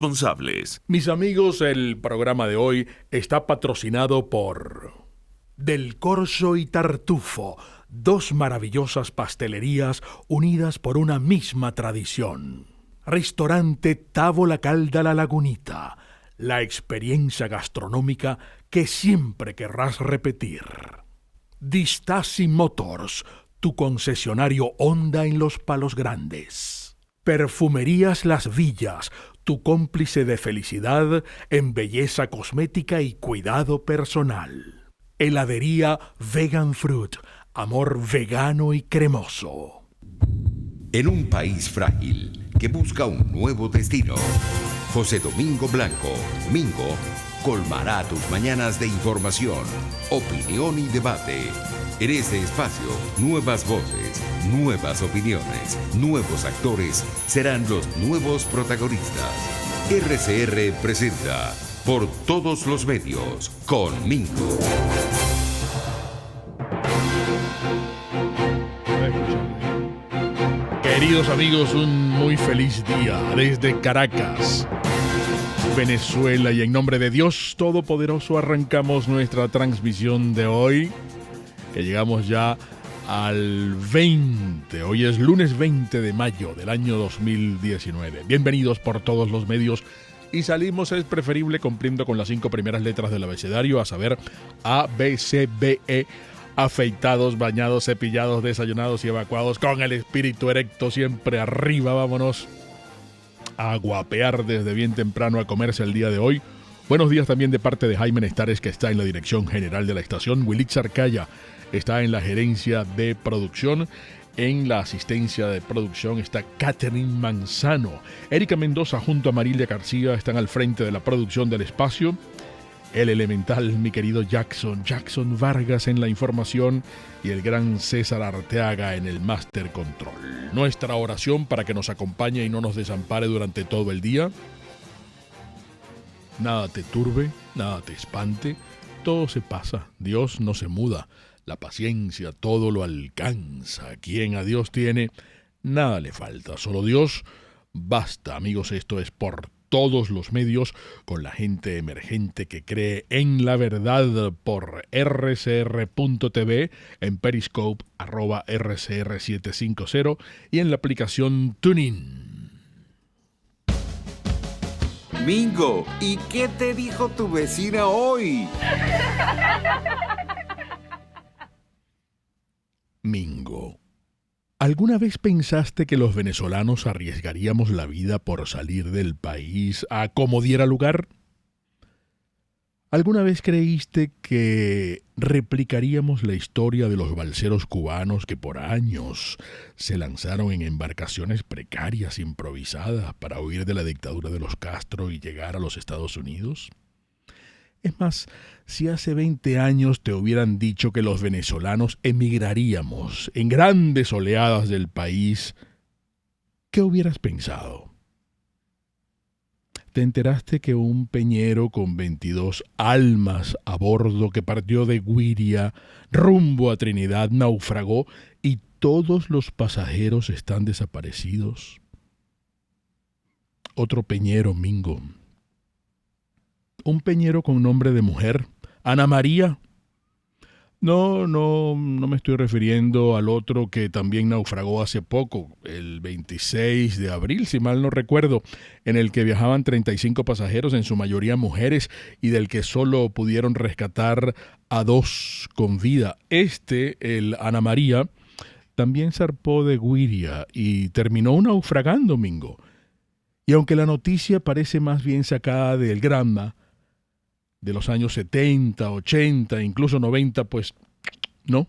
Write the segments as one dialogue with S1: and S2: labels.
S1: responsables.
S2: Mis amigos, el programa de hoy está patrocinado por Del Corso y Tartufo, dos maravillosas pastelerías unidas por una misma tradición. Restaurante Tavola Calda La Lagunita, la experiencia gastronómica que siempre querrás repetir. Distasi Motors, tu concesionario Honda en Los Palos Grandes. Perfumerías Las Villas, tu cómplice de felicidad en belleza cosmética y cuidado personal. Heladería Vegan Fruit, amor vegano y cremoso.
S3: En un país frágil que busca un nuevo destino, José Domingo Blanco, Mingo, colmará tus mañanas de información, opinión y debate. En este espacio, nuevas voces, nuevas opiniones, nuevos actores serán los nuevos protagonistas. RCR presenta Por Todos los Medios con Mingo.
S2: Queridos amigos, un muy feliz día desde Caracas, Venezuela, y en nombre de Dios Todopoderoso arrancamos nuestra transmisión de hoy, que llegamos ya al 20. Hoy es lunes 20 de mayo del año 2019. Bienvenidos por todos los medios. Y salimos, es preferible, cumpliendo con las 5 primeras letras del abecedario, a saber, A, B, C, B, E, afeitados, bañados, cepillados, desayunados y evacuados, con el espíritu erecto siempre arriba. Vámonos a guapear desde bien temprano, a comerse el día de hoy. Buenos días también de parte de Jaime Nestares, que está en la dirección general de la estación. Wilix Arcaya está en la gerencia de producción. En la asistencia de producción está Catherine Manzano. Erika Mendoza junto a Marilia García están al frente de la producción del espacio. El elemental, mi querido Jackson Vargas en la información, y el gran César Arteaga en el Master Control. Nuestra oración para que nos acompañe y no nos desampare durante todo el día. Nada te turbe, nada te espante, todo se pasa, Dios no se muda, la paciencia todo lo alcanza. Quien a Dios tiene, nada le falta, solo Dios basta. Amigos, esto es Por Todos los Medios, con la gente emergente que cree en la verdad, por rcr.tv, en Periscope, @rcr750, y en la aplicación TuneIn.
S4: Mingo, ¿y qué te dijo tu vecina hoy?
S2: Mingo, ¿alguna vez pensaste que los venezolanos arriesgaríamos la vida por salir del país a como diera lugar? ¿Alguna vez creíste que replicaríamos la historia de los balseros cubanos que por años se lanzaron en embarcaciones precarias improvisadas para huir de la dictadura de los Castro y llegar a los Estados Unidos? Es más, si hace 20 años te hubieran dicho que los venezolanos emigraríamos en grandes oleadas del país, ¿qué hubieras pensado? ¿Te enteraste que un peñero con 22 almas a bordo que partió de Güiria rumbo a Trinidad naufragó y todos los pasajeros están desaparecidos? Otro peñero, Mingo. Un peñero con nombre de mujer, Ana María. No me estoy refiriendo al otro que también naufragó hace poco, el 26 de abril, si mal no recuerdo, en el que viajaban 35 pasajeros, en su mayoría mujeres, y del que solo pudieron rescatar a 2 con vida. El Ana María, también zarpó de Güiria y terminó naufragando, Mingo. Y aunque la noticia parece más bien sacada del Granma, de los años 70, 80, incluso 90, pues no.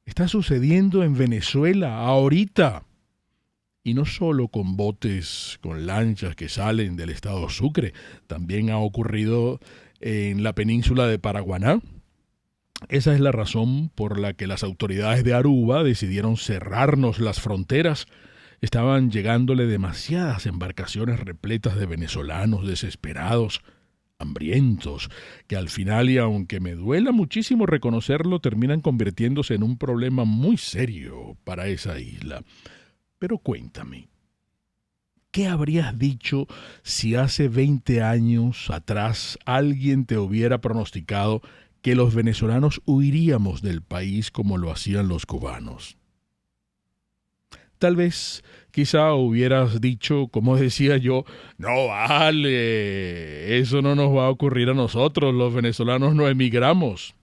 S2: Está sucediendo en Venezuela ahorita. Y no solo con botes, con lanchas que salen del estado Sucre. También ha ocurrido en la península de Paraguaná. Esa es la razón por la que las autoridades de Aruba decidieron cerrarnos las fronteras. Estaban llegándole demasiadas embarcaciones repletas de venezolanos desesperados, hambrientos, que al final, y aunque me duela muchísimo reconocerlo, terminan convirtiéndose en un problema muy serio para esa isla. Pero cuéntame, ¿qué habrías dicho si hace 20 años atrás alguien te hubiera pronosticado que los venezolanos huiríamos del país como lo hacían los cubanos? Tal vez, quizá hubieras dicho, como decía yo, no vale, eso no nos va a ocurrir a nosotros, los venezolanos no emigramos.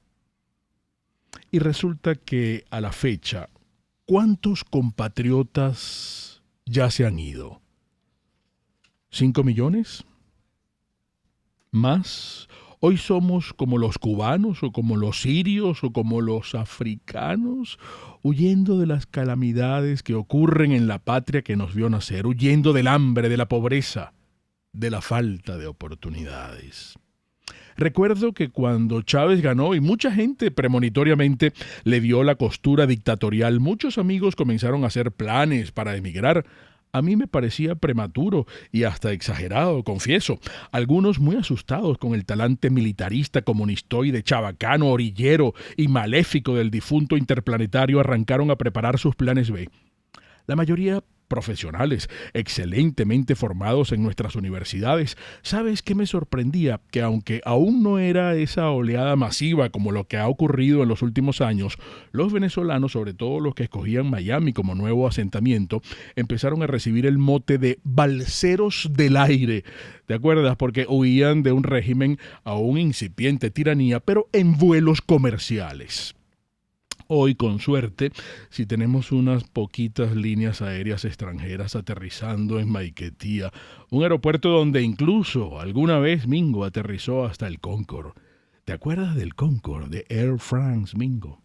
S2: Y resulta que a la fecha, ¿cuántos compatriotas ya se han ido? ¿5 millones? ¿Más? Hoy somos como los cubanos o como los sirios o como los africanos, huyendo de las calamidades que ocurren en la patria que nos vio nacer, huyendo del hambre, de la pobreza, de la falta de oportunidades. Recuerdo que cuando Chávez ganó y mucha gente premonitoriamente le vio la costura dictatorial, muchos amigos comenzaron a hacer planes para emigrar. A mí me parecía prematuro y hasta exagerado, confieso. Algunos muy asustados con el talante militarista, comunistoide, chabacano, orillero y maléfico del difunto interplanetario arrancaron a preparar sus planes B. La mayoría profesionales, excelentemente formados en nuestras universidades. ¿Sabes qué me sorprendía? Que aunque aún no era esa oleada masiva como lo que ha ocurrido en los últimos años, los venezolanos, sobre todo los que escogían Miami como nuevo asentamiento, empezaron a recibir el mote de balseros del aire. ¿Te acuerdas? Porque huían de un régimen aún incipiente, tiranía, pero en vuelos comerciales. Hoy, con suerte, si tenemos unas poquitas líneas aéreas extranjeras aterrizando en Maiquetía, un aeropuerto donde incluso alguna vez Mingo aterrizó hasta el Concorde. ¿Te acuerdas del Concorde, de Air France, Mingo?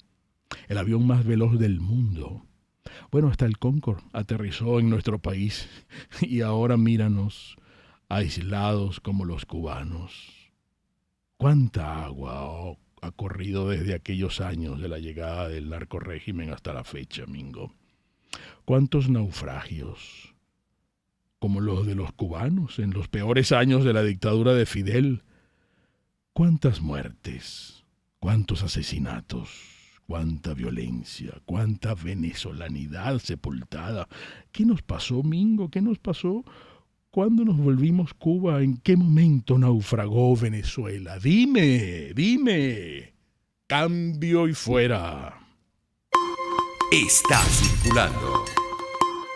S2: El avión más veloz del mundo. Bueno, hasta el Concorde aterrizó en nuestro país y ahora míranos, aislados como los cubanos. ¿Cuánta agua ha corrido desde aquellos años de la llegada del narcorrégimen hasta la fecha, Mingo? ¿Cuántos naufragios, como los de los cubanos en los peores años de la dictadura de Fidel? ¿Cuántas muertes? ¿Cuántos asesinatos? ¿Cuánta violencia? ¿Cuánta venezolanidad sepultada? ¿Qué nos pasó, Mingo? ¿Qué nos pasó? ¿Cuándo nos volvimos Cuba? ¿En qué momento naufragó Venezuela? Dime. Cambio y fuera.
S3: Está circulando.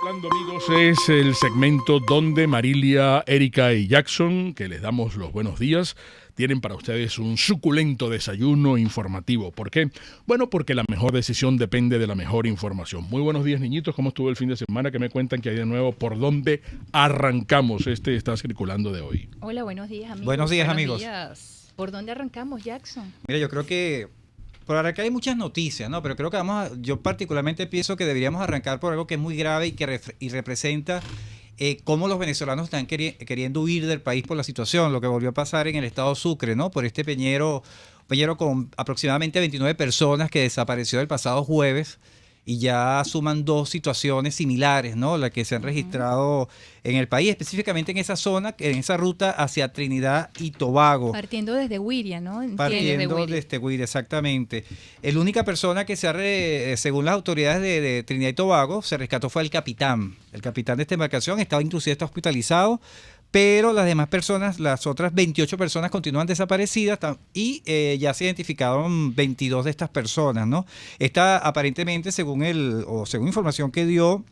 S2: Hablando, amigos, es el segmento donde Marilia, Erika y Jackson, que les damos los buenos días, tienen para ustedes un suculento desayuno informativo. ¿Por qué? Bueno, porque la mejor decisión depende de la mejor información. Muy buenos días, niñitos. ¿Cómo estuvo el fin de semana? ¿Qué me cuentan que hay de nuevo? ¿Por dónde arrancamos este Está Circulando de hoy?
S1: Hola, buenos días, amigos.
S5: Buenos días, amigos.
S1: ¿Por dónde arrancamos, Jackson?
S5: Mira, yo creo que por arrancar hay muchas noticias, ¿no? Pero creo que yo particularmente pienso que deberíamos arrancar por algo que es muy grave y que representa cómo los venezolanos están queriendo huir del país por la situación, lo que volvió a pasar en el estado Sucre, ¿no? Por este peñero con aproximadamente 29 personas que desapareció el pasado jueves, y ya suman 2 situaciones similares, ¿no? Las que se han registrado en el país, específicamente en esa zona, en esa ruta hacia Trinidad y Tobago.
S1: Partiendo desde Wiria, ¿no?
S5: Partiendo desde Wiria, exactamente. La única persona que según las autoridades de Trinidad y Tobago, se rescató fue el capitán. El capitán de esta embarcación está hospitalizado, pero las demás personas, las otras 28 personas continúan desaparecidas y ya se identificaron 22 de estas personas, ¿no? Esta aparentemente, según información que dio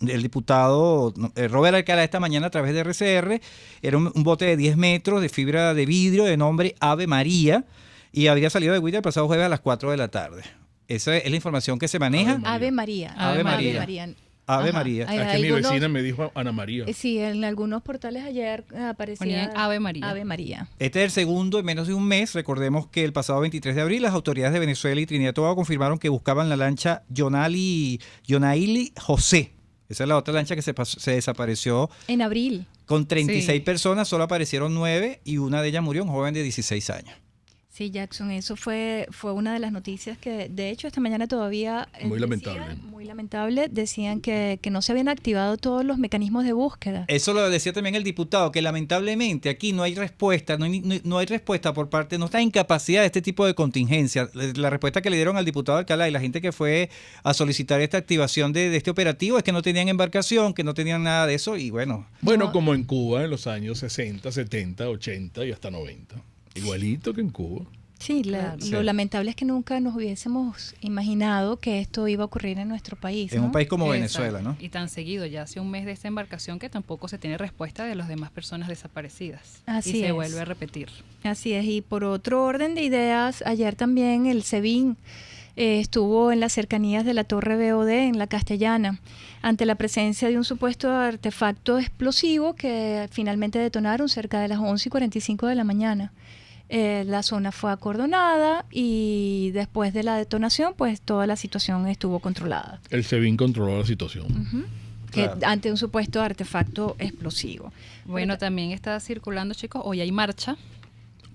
S5: el diputado Robert Alcalá esta mañana a través de RCR, era un bote de 10 metros de fibra de vidrio de nombre Ave María y había salido de Huila el pasado jueves a las 4 de la tarde. Esa es la información que se maneja.
S1: Ave María.
S5: Ave María.
S2: Aquí mi vecina me dijo Ana María.
S1: Sí, en algunos portales ayer aparecía
S6: Ave María.
S1: Ave María.
S5: Este es el segundo en menos de un mes. Recordemos que el pasado 23 de abril las autoridades de Venezuela y Trinidad y Tobago confirmaron que buscaban la lancha Yonaili José. Esa es la otra lancha que se desapareció.
S1: En abril.
S5: Con 36 personas, solo aparecieron 9 y una de ellas murió, un joven de 16 años.
S1: Sí, Jackson, eso fue una de las noticias que, de hecho, esta mañana todavía...
S2: Muy lamentable.
S1: Muy lamentable. Decían que no se habían activado todos los mecanismos de búsqueda.
S5: Eso lo decía también el diputado, que lamentablemente aquí no hay respuesta, no hay respuesta por parte, no está incapacidad de este tipo de contingencia. La respuesta que le dieron al diputado Alcalá y la gente que fue a solicitar esta activación de este operativo es que no tenían embarcación, que no tenían nada de eso y bueno.
S2: Bueno,
S1: No.
S2: como en Cuba en los años 60, 70, 80 y hasta 90. Igualito que en Cuba.
S1: Sí,
S5: Claro.
S1: lo lamentable es que nunca nos hubiésemos imaginado que esto iba a ocurrir en nuestro país.
S5: En
S1: ¿no?
S5: un país como
S6: Exacto.
S5: Venezuela, ¿no?
S6: Y tan seguido, ya hace un mes de esta embarcación que tampoco se tiene respuesta de las demás personas desaparecidas.
S1: Así
S6: y se
S1: es.
S6: vuelve a repetir.
S1: Así es, y por otro orden de ideas, ayer también el SEBIN estuvo en las cercanías de la Torre BOD en La Castellana, ante la presencia de un supuesto artefacto explosivo que finalmente detonaron cerca de las 11:45 de la mañana. La zona fue acordonada y después de la detonación, pues toda la situación estuvo controlada.
S2: El SEBIN controló la situación.
S1: Ujú.
S5: Claro.
S1: Ante un supuesto artefacto explosivo.
S6: Bueno, también está circulando, chicos, hoy hay marcha.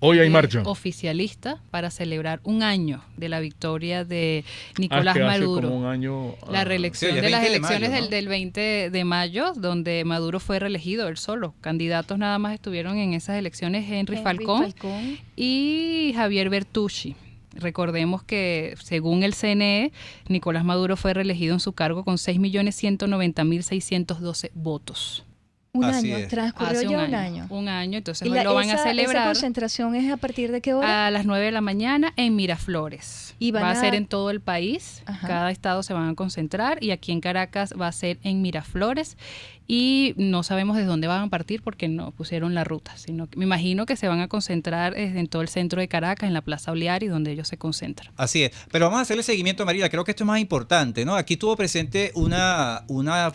S2: Hoy hay marcha.
S6: Oficialista para celebrar un año de la victoria de
S2: Ah,
S6: Nicolás
S2: que hace
S6: Maduro.
S2: como un año.
S6: La reelección
S5: Sí, hoy es
S6: de las
S5: 20 de
S6: elecciones
S5: mayo, ¿no?
S6: del 20 de mayo, donde Maduro fue reelegido él solo. Candidatos nada más estuvieron en esas elecciones Henry Falcón y Javier Bertucci. Recordemos que, según el CNE, Nicolás Maduro fue reelegido en su cargo con 6.190.612 votos.
S1: Un
S5: Así
S1: año,
S5: es.
S1: transcurrió
S6: Hace
S1: ya un año.
S6: Un año, entonces
S1: ¿Y
S6: hoy lo van a
S1: esa
S6: celebrar
S1: concentración es a partir de qué hora?
S6: a las 9 de la mañana en Miraflores.
S1: Y van
S6: va a
S1: a-
S6: ser en todo el país,
S1: Ajá.
S6: cada estado se van a concentrar y aquí en Caracas va a ser en Miraflores y no sabemos de dónde van a partir porque no pusieron la ruta, sino que me imagino que se van a concentrar en todo el centro de Caracas, en la Plaza Oliari, donde ellos se concentran.
S5: Así es, pero vamos a hacerle seguimiento, Mariela, creo que esto es más importante, ¿no? Aquí estuvo presente una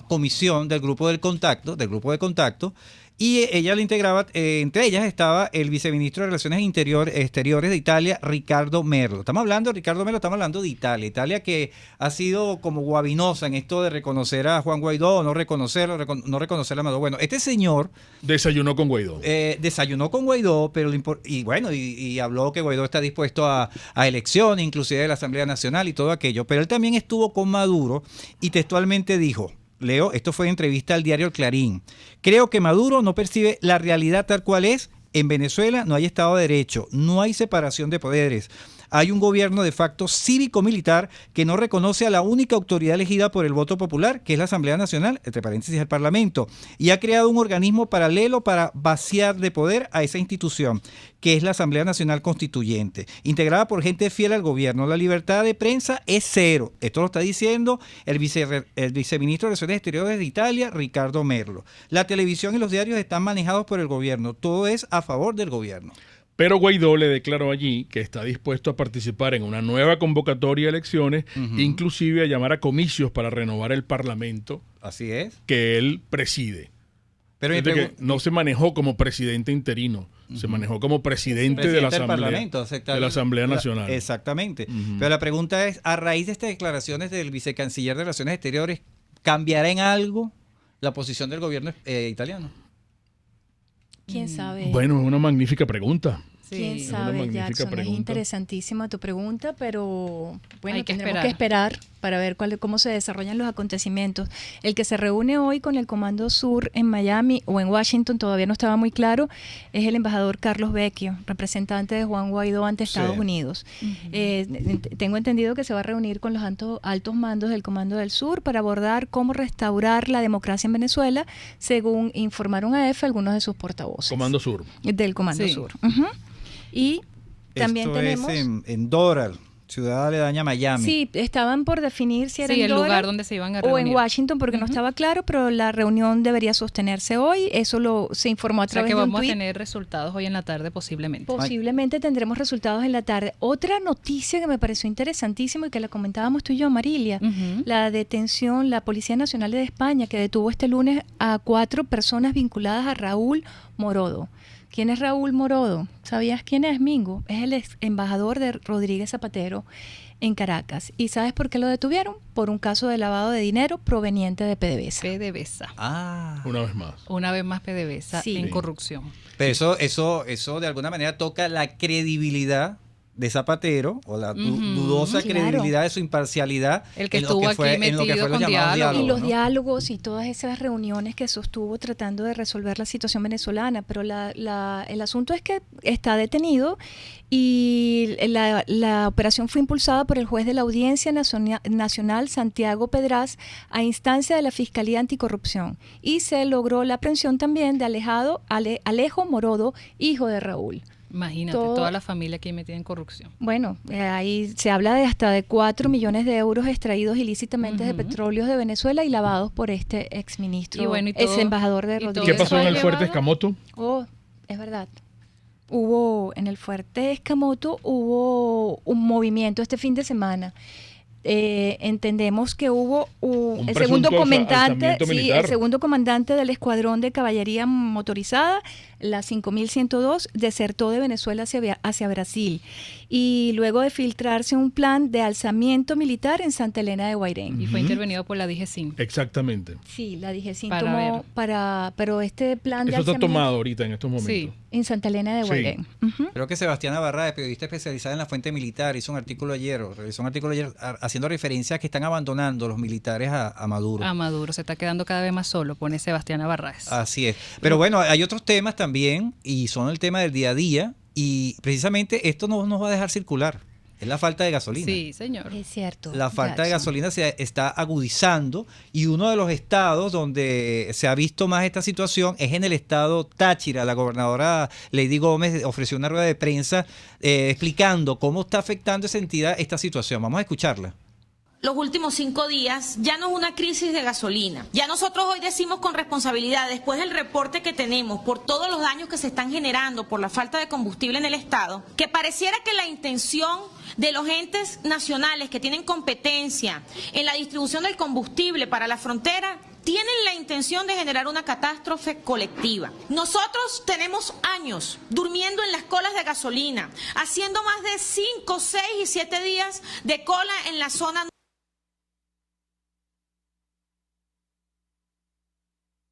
S5: comisión del grupo de contacto, y ella la integraba, entre ellas estaba el viceministro de Relaciones Exteriores de Italia, Ricardo Merlo. Estamos hablando de Italia que ha sido como guabinosa en esto de reconocer a Juan Guaidó, no reconocerlo, no reconocer a Maduro. Bueno, este señor
S2: Desayunó con Guaidó.
S5: desayunó con Guaidó, pero y habló que Guaidó está dispuesto a elecciones, inclusive de la Asamblea Nacional y todo aquello, pero él también estuvo con Maduro y textualmente dijo, Leo, esto fue en entrevista al diario El Clarín, creo que Maduro no percibe la realidad tal cual es. En Venezuela no hay Estado de Derecho, no hay separación de poderes. Hay un gobierno de facto cívico-militar que no reconoce a la única autoridad elegida por el voto popular, que es la Asamblea Nacional, entre paréntesis el Parlamento, y ha creado un organismo paralelo para vaciar de poder a esa institución, que es la Asamblea Nacional Constituyente, integrada por gente fiel al gobierno. La libertad de prensa es cero. Esto lo está diciendo el viceministro de Relaciones Exteriores de Italia, Ricardo Merlo. La televisión y los diarios están manejados por el gobierno. Todo es a favor del gobierno.
S2: Pero Guaidó le declaró allí que está dispuesto a participar en una nueva convocatoria de elecciones, inclusive a llamar a comicios para renovar el Parlamento
S5: Así es.
S2: que él preside.
S5: Pero
S2: Es decir, que no se manejó como presidente interino, se manejó como presidente de la
S5: del
S2: Asamblea,
S5: Parlamento, exactamente.
S2: de la Asamblea Nacional.
S5: Exactamente.
S2: Ujú.
S5: Pero la pregunta es, a raíz de estas declaraciones del vicecanciller de Relaciones Exteriores, ¿cambiará en algo la posición del gobierno italiano?
S1: ¿Quién sabe?
S2: Bueno, es una magnífica pregunta.
S1: ¿Quién
S6: Sí.
S2: una
S1: sabe,
S2: magnífica
S1: Jackson? Es
S2: pregunta.
S1: interesantísima tu pregunta, pero bueno,
S6: Hay que
S1: tendremos que esperar para ver cómo se desarrollan los acontecimientos. El que se reúne hoy con el Comando Sur en Miami o en Washington, todavía no estaba muy claro, es el embajador Carlos Vecchio, representante de Juan Guaidó ante Estados
S5: Sí.
S1: Unidos. Tengo entendido que se va a reunir con los altos mandos del Comando del Sur para abordar cómo restaurar la democracia en Venezuela, según informaron a EFE algunos de sus portavoces.
S2: Comando Sur.
S1: Del Comando
S6: Sí.
S1: Sur. Ujú. Y también
S5: Esto
S1: tenemos...
S5: es en Doral, ciudad aledaña a Miami.
S1: Sí, estaban por definir si era
S6: Sí,
S1: en
S6: el
S1: Doral
S6: lugar donde se iban a
S1: o
S6: reunir.
S1: en Washington, porque no estaba claro, pero la reunión debería sostenerse hoy. Eso se informó a
S6: O sea
S1: través
S6: que
S1: de un
S6: vamos a
S1: tuit.
S6: tener resultados hoy en la tarde posiblemente.
S1: Posiblemente tendremos resultados en la tarde. Otra noticia que me pareció interesantísima y que la comentábamos tú y yo, Marilia,
S6: Ujú.
S1: la detención, la Policía Nacional de España, que detuvo este lunes a 4 personas vinculadas a Raúl Morodo. ¿Quién es Raúl Morodo? ¿Sabías quién es, Mingo? Es el ex embajador de Rodríguez Zapatero en Caracas. ¿Y sabes por qué lo detuvieron? Por un caso de lavado de dinero proveniente de PDVSA.
S6: PDVSA.
S5: Ah,
S2: Una vez más.
S6: Una vez más PDVSA
S1: Sí.
S6: en corrupción.
S5: pero eso de alguna manera toca la credibilidad de Zapatero o la dudosa credibilidad de su imparcialidad,
S6: el que
S5: en lo
S6: estuvo
S5: que fue,
S6: aquí
S5: en lo que
S6: metido
S5: fue los
S6: con
S5: llamados
S6: diálogo.
S1: Y los
S5: ¿no?
S1: diálogos y todas esas reuniones que sostuvo tratando de resolver la situación venezolana, pero el asunto es que está detenido y la operación fue impulsada por el juez de la Audiencia Nacional Santiago Pedraz a instancia de la Fiscalía Anticorrupción y se logró la aprehensión también de Alejo Morodo, hijo de Raúl.
S6: Imagínate, toda la familia aquí metida en corrupción.
S1: Bueno, ahí se habla de hasta de 4 millones de euros extraídos ilícitamente de petróleos de Venezuela y lavados por este exministro, ese embajador de Rodríguez.
S2: ¿Qué pasó en el Fuerte Escamoto?
S1: Oh, es verdad. En el Fuerte Escamoto hubo un movimiento este fin de semana. Entendemos que hubo el segundo comandante del escuadrón de caballería motorizada, la 5102, desertó de Venezuela hacia Brasil y luego de filtrarse un plan de alzamiento militar en Santa Elena de Guairén.
S6: Y fue intervenido por la DGCIN.
S2: Exactamente.
S1: Sí, la DGCIN tomó pero este plan de
S2: eso está
S1: alzamiento
S2: tomado ahorita en estos momentos.
S6: Sí.
S1: en Santa Elena de Guairén.
S5: Creo que Sebastián Navarra, periodista especializada en la fuente militar, realizó un artículo ayer haciendo referencia a que están abandonando los militares a Maduro.
S6: A Maduro, se está quedando cada vez más solo, pone Sebastián Navarraez.
S5: Así es. Pero bueno, hay otros temas también y son el tema del día a día y precisamente esto no nos va a dejar circular. Es la falta de gasolina.
S6: Sí, señor.
S1: Es cierto.
S5: La falta de gasolina se está agudizando y uno de los estados donde se ha visto más esta situación es en el estado Táchira. La gobernadora Lady Gómez ofreció una rueda de prensa explicando cómo está afectando esa entidad esta situación. Vamos a escucharla.
S7: Los últimos 5 días ya no es una crisis de gasolina. Ya nosotros hoy decimos con responsabilidad, después del reporte que tenemos por todos los daños que se están generando por la falta de combustible en el Estado, que pareciera que la intención de los entes nacionales que tienen competencia en la distribución del combustible para la frontera tienen la intención de generar una catástrofe colectiva. Nosotros tenemos años durmiendo en las colas de gasolina, haciendo más de 5, 6 y 7 días de cola en la zona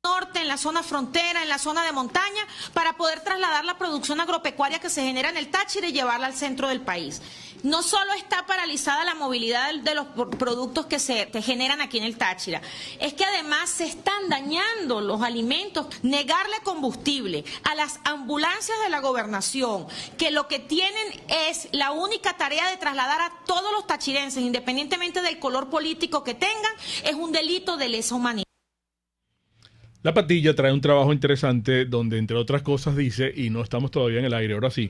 S7: norte, en la zona frontera, en la zona de montaña, para poder trasladar la producción agropecuaria que se genera en el Táchira y llevarla al centro del país. No solo está paralizada la movilidad de los productos que se generan aquí en el Táchira, es que además se están dañando los alimentos. Negarle combustible a las ambulancias de la gobernación, que lo que tienen es la única tarea de trasladar a todos los tachirenses, independientemente del color político que tengan, es un delito de lesa humanidad.
S2: La Patilla trae un trabajo interesante donde, entre otras cosas, dice, y no estamos todavía en el aire, ahora sí,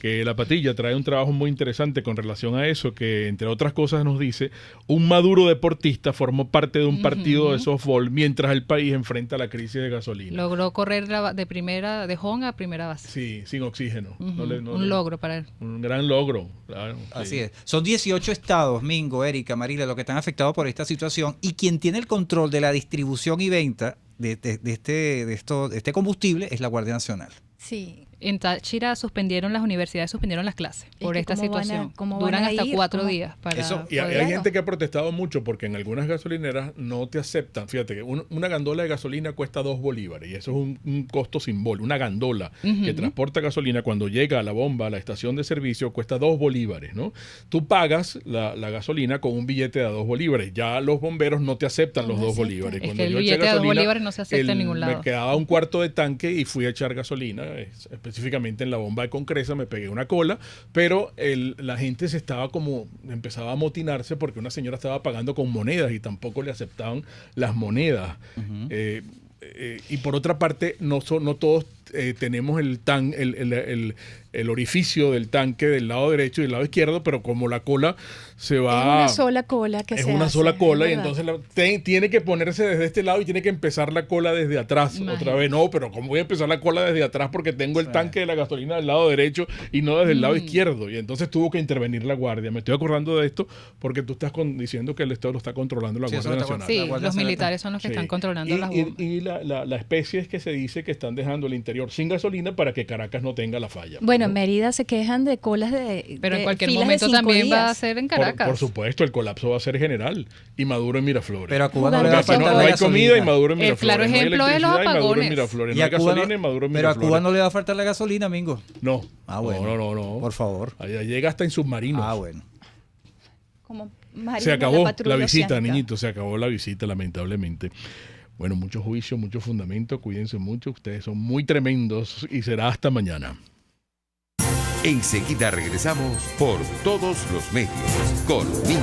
S2: que La Patilla trae un trabajo muy interesante con relación a eso, que, entre otras cosas, nos dice, un Maduro deportista formó parte de un partido de softball mientras el país enfrenta la crisis de gasolina.
S6: Logró correr de home a primera base.
S2: Sí, sin oxígeno.
S6: Un logro para él.
S2: Un gran logro, claro.
S5: Así es. Son 18 estados, Mingo, Erika, Marila, los que están afectados por esta situación y quien tiene el control de la distribución y venta de este combustible es la Guardia Nacional.
S1: Sí.
S6: En Táchira las universidades suspendieron las clases por esta situación. Duran hasta 4 días.
S2: Y hay gente que ha protestado mucho porque en algunas gasolineras no te aceptan. Fíjate que una gandola de gasolina cuesta 2 bolívares y eso es un costo simbólico. Una gandola que transporta gasolina cuando llega a la bomba, a la estación de servicio, cuesta 2 bolívares, ¿no? Tú pagas la gasolina con un billete de 2 bolívares. Ya los bomberos no te aceptan los 2 bolívares.
S6: Es que el billete de 2 bolívares no se acepta en ningún lado.
S2: Me quedaba un cuarto de tanque y fui a echar gasolina, específicamente en la bomba de Concresa, me pegué una cola, pero la gente empezaba a amotinarse porque una señora estaba pagando con monedas y tampoco le aceptaban las monedas. Y por otra parte, no todos tenemos el orificio del tanque del lado derecho y del lado izquierdo, pero como la cola se va...
S1: Es una sola cola que se hace.
S2: Es una sola cola y entonces tiene que ponerse desde este lado y tiene que empezar la cola desde atrás. Otra vez, no, pero ¿cómo voy a empezar la cola desde atrás? Porque tengo el tanque de la gasolina del lado derecho y no desde el lado izquierdo. Y entonces tuvo que intervenir la Guardia. Me estoy acordando de esto porque tú estás diciendo que el Estado lo está controlando la Guardia Nacional.
S6: Sí, los militares son los que están controlando las bombas.
S2: Y la especie es que se dice que están dejando el interior interior sin gasolina para que Caracas no tenga la falla.
S1: Bueno, en Mérida se quejan de colas de
S6: Pero en cualquier
S1: filas
S6: momento
S1: de 5
S6: también va a
S1: días.
S6: ser en Caracas.
S2: Por supuesto, el colapso va a ser general. Y Maduro en Miraflores.
S5: Pero a Cuba no le va a
S1: Jugando
S5: faltar
S2: no
S5: la
S2: hay
S5: gasolina.
S2: comida y Maduro en
S6: El
S2: Miraflores.
S6: claro
S2: No hay
S6: ejemplo es los
S2: electricidad y Maduro en
S6: apagones.
S2: Miraflores.
S5: Y
S2: No hay
S5: a Cuba
S2: gasolina y Maduro en
S5: pero a
S2: Miraflores.
S5: Cuba no le va a faltar la gasolina, Mingo.
S2: No.
S5: Ah, bueno.
S2: No.
S5: Por favor.
S2: Allá llega hasta en submarinos.
S5: Ah, bueno.
S1: Como Marina,
S2: Se acabó
S1: patrulla
S2: la visita,
S1: oceánica.
S2: niñitos, se acabó la visita, lamentablemente. Bueno, mucho juicio, mucho fundamento, cuídense mucho, ustedes son muy tremendos y será hasta mañana.
S3: Enseguida regresamos por todos los medios con Mingo.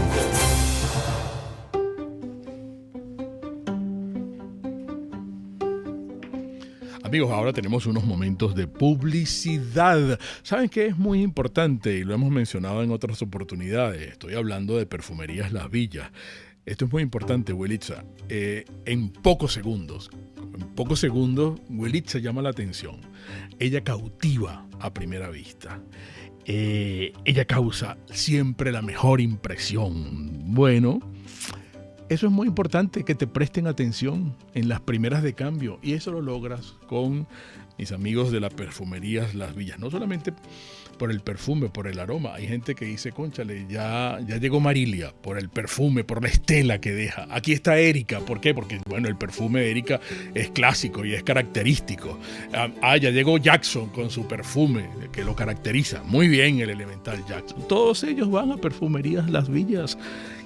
S2: Amigos, ahora tenemos unos momentos de publicidad. ¿Saben qué es muy importante? Y lo hemos mencionado en otras oportunidades. Estoy hablando de Perfumerías Las Villas. Esto es muy importante, Welitza. En pocos segundos, Welitza llama la atención. Ella cautiva a primera vista. Ella causa siempre la mejor impresión. Bueno, eso es muy importante, que te presten atención en las primeras de cambio. Y eso lo logras con mis amigos de las Perfumerías Las Villas. No solamente por el perfume, por el aroma. Hay gente que dice, cónchale, ya llegó Marilia, por el perfume, por la estela que deja. Aquí está Erika. ¿Por qué? Porque, bueno, el perfume de Erika es clásico y es característico. Ya llegó Jackson con su perfume que lo caracteriza. Muy bien el Elemental Jackson. Todos ellos van a Perfumerías Las Villas,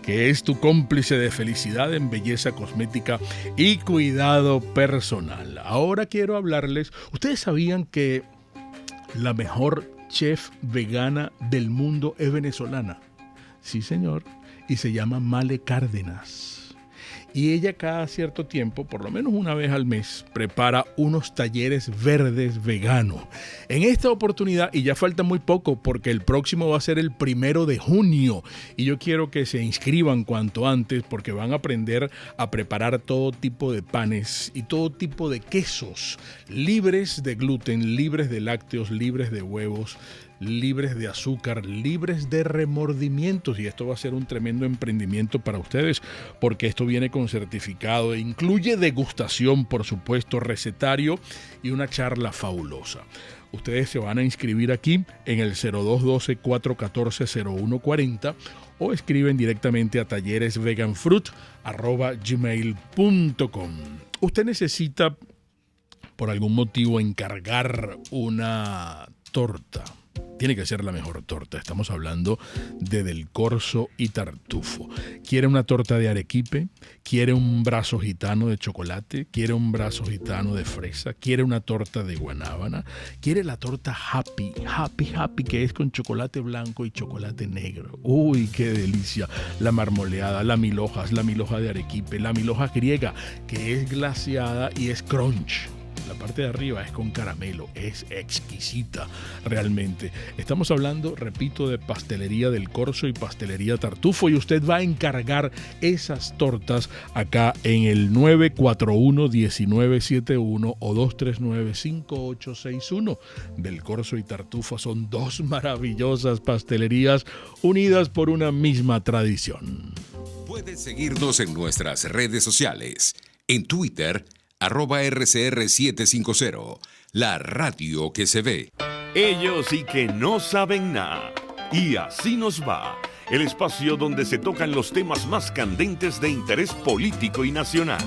S2: que es tu cómplice de felicidad en belleza cosmética y cuidado personal. Ahora quiero hablarles, ¿ustedes sabían que la mejor chef vegana del mundo es venezolana? Sí, señor, y se llama Male Cárdenas. Y ella cada cierto tiempo, por lo menos una vez al mes, prepara unos talleres verdes veganos. En esta oportunidad, y ya falta muy poco porque el próximo va a ser el 1 de junio, y yo quiero que se inscriban cuanto antes porque van a aprender a preparar todo tipo de panes y todo tipo de quesos, libres de gluten, libres de lácteos, libres de huevos, libres de azúcar, libres de remordimientos, y esto va a ser un tremendo emprendimiento para ustedes porque esto viene con certificado e incluye degustación, por supuesto, recetario y una charla fabulosa. Ustedes se van a inscribir aquí en el 0212-414-0140 o escriben directamente a talleresveganfruit@gmail.com. Usted necesita por algún motivo encargar una torta. Tiene que ser la mejor torta. Estamos hablando de Del Corso y Tartufo. ¿Quiere una torta de arequipe? ¿Quiere un brazo gitano de chocolate? ¿Quiere un brazo gitano de fresa? ¿Quiere una torta de guanábana? ¿Quiere la torta Happy, que es con chocolate blanco y chocolate negro? ¡Uy, qué delicia! La marmoleada, la milhoja de arequipe, la milhoja griega, que es glaseada y es crunch. La parte de arriba es con caramelo, es exquisita realmente. Estamos hablando, repito, de Pastelería Del Corso y Pastelería Tartufo, y usted va a encargar esas tortas acá en el 941-1971 o 239-5861. Del Corso y Tartufo son dos maravillosas pastelerías unidas por una misma tradición.
S3: Puedes seguirnos en nuestras redes sociales. En Twitter, @RCR750, la radio que se ve.
S8: Ellos sí que no saben nada. Y así nos va. El espacio donde se tocan los temas más candentes de interés político y nacional.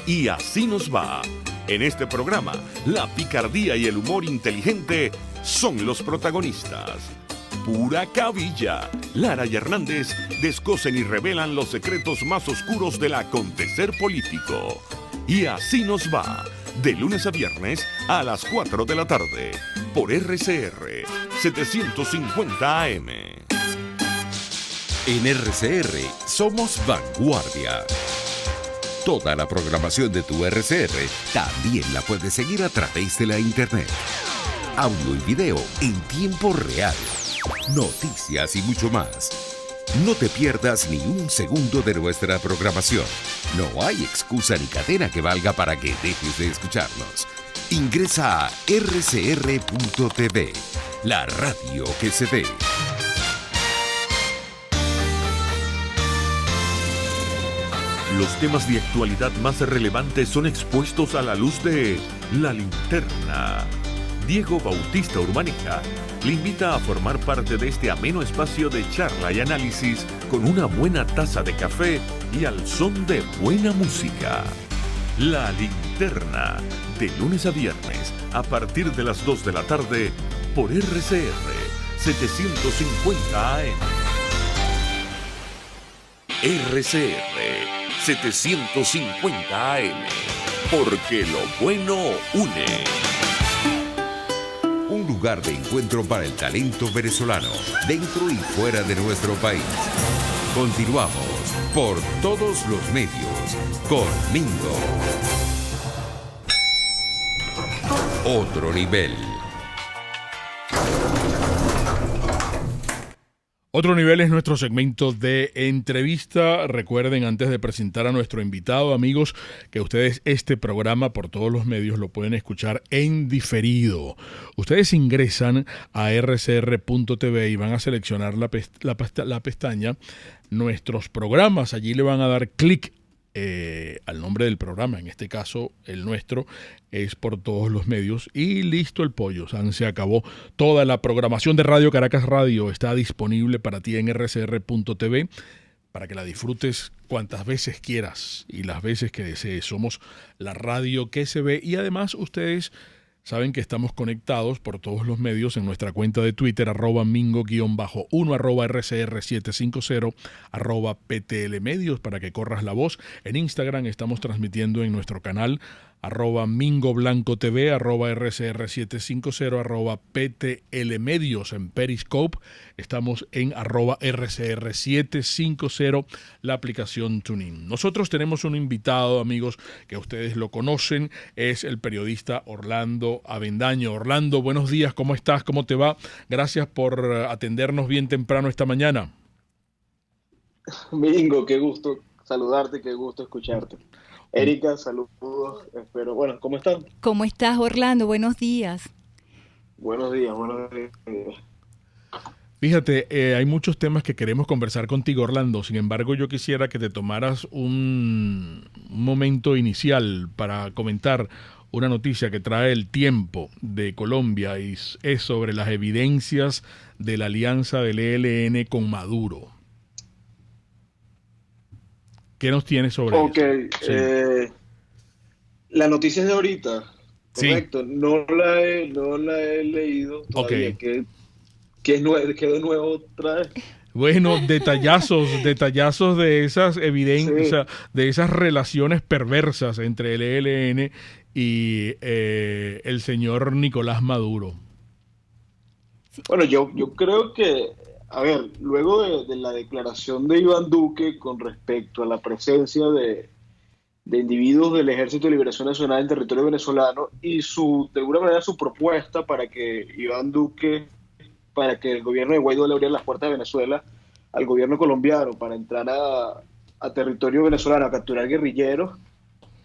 S8: Y así nos va. En este programa, la picardía y el humor inteligente son los protagonistas. Pura cabilla. Lara y Hernández descosen y revelan los secretos más oscuros del acontecer político. Y así nos va, de lunes a viernes a las 4 de la tarde, por RCR 750 AM.
S3: En RCR somos vanguardia. Toda la programación de tu RCR también la puedes seguir a través de la internet. Audio y video en tiempo real. Noticias y mucho más. No te pierdas ni un segundo de nuestra programación. No hay excusa ni cadena que valga para que dejes de escucharnos. Ingresa a rcr.tv, la radio que se ve.
S8: Los temas de actualidad más relevantes son expuestos a la luz de La Linterna. Diego Bautista Urbaneja le invita a formar parte de este ameno espacio de charla y análisis con una buena taza de café y al son de buena música. La Linterna, de lunes a viernes, a partir de las 2 de la tarde, por RCR 750 AM. RCR 750 AM, porque lo bueno une.
S3: Un lugar de encuentro para el talento venezolano, dentro y fuera de nuestro país. Continuamos por todos los medios con Mingo. Otro nivel.
S2: Otro nivel es nuestro segmento de entrevista. Recuerden, antes de presentar a nuestro invitado, amigos, que ustedes este programa por todos los medios lo pueden escuchar en diferido. Ustedes ingresan a rcr.tv y van a seleccionar la pestaña Nuestros Programas. Allí le van a dar clic al nombre del programa, en este caso el nuestro es por todos los medios, y listo el pollo. Se acabó. Toda la programación de Radio Caracas Radio está disponible para ti en rcr.tv para que la disfrutes cuantas veces quieras y las veces que desees. Somos la radio que se ve, y además ustedes saben que estamos conectados por todos los medios en nuestra cuenta de Twitter, @mingo_1, @rcr750, @ptlmedios, para que corras la voz. En Instagram estamos transmitiendo en nuestro canal, @mingoblancotv, @rcr750, @ptlmedios. En Periscope estamos en @rcr750, la aplicación TuneIn. Nosotros tenemos un invitado, amigos, que ustedes lo conocen, es el periodista Orlando Avendaño. Orlando, buenos días, ¿cómo estás? ¿Cómo te va? Gracias por atendernos bien temprano esta mañana.
S9: Mingo, qué gusto saludarte, qué gusto escucharte. Erika, saludos, espero. Bueno, ¿cómo están?
S1: ¿Cómo estás, Orlando? Buenos días.
S9: Buenos días, buenos días.
S2: Fíjate, hay muchos temas que queremos conversar contigo, Orlando. Sin embargo, yo quisiera que te tomaras un momento inicial para comentar una noticia que trae El Tiempo de Colombia, y es sobre las evidencias de la alianza del ELN con Maduro. ¿Qué nos tienes sobre eso?
S9: Sí. La noticia es de ahorita, correcto. Sí. No la he leído todavía. ¿Qué de nuevo trae?
S2: Bueno, detallazos de esas evidencias, sí, de esas relaciones perversas entre el ELN y el señor Nicolás Maduro.
S9: Bueno, yo creo que, a ver, luego de la declaración de Iván Duque con respecto a la presencia de individuos del Ejército de Liberación Nacional en territorio venezolano y de alguna manera su propuesta para que el gobierno de Guaidó le abriera las puertas de Venezuela al gobierno colombiano para entrar a territorio venezolano a capturar guerrilleros,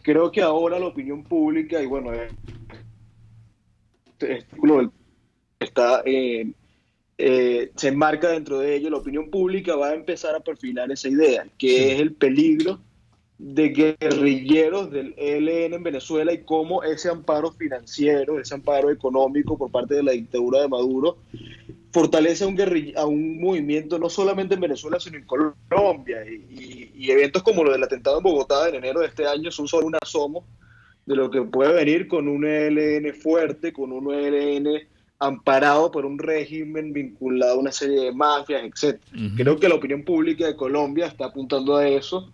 S9: creo que ahora la opinión pública, y bueno, se enmarca dentro de ello, la opinión pública va a empezar a perfilar esa idea, que es el peligro de guerrilleros del ELN en Venezuela, y cómo ese amparo financiero, ese amparo económico por parte de la dictadura de Maduro fortalece a un movimiento no solamente en Venezuela, sino en Colombia, y eventos como lo del atentado en Bogotá en enero de este año son solo un asomo de lo que puede venir con un ELN fuerte, con un ELN amparado por un régimen vinculado a una serie de mafias, etc. Uh-huh. Creo que la opinión pública de Colombia está apuntando a eso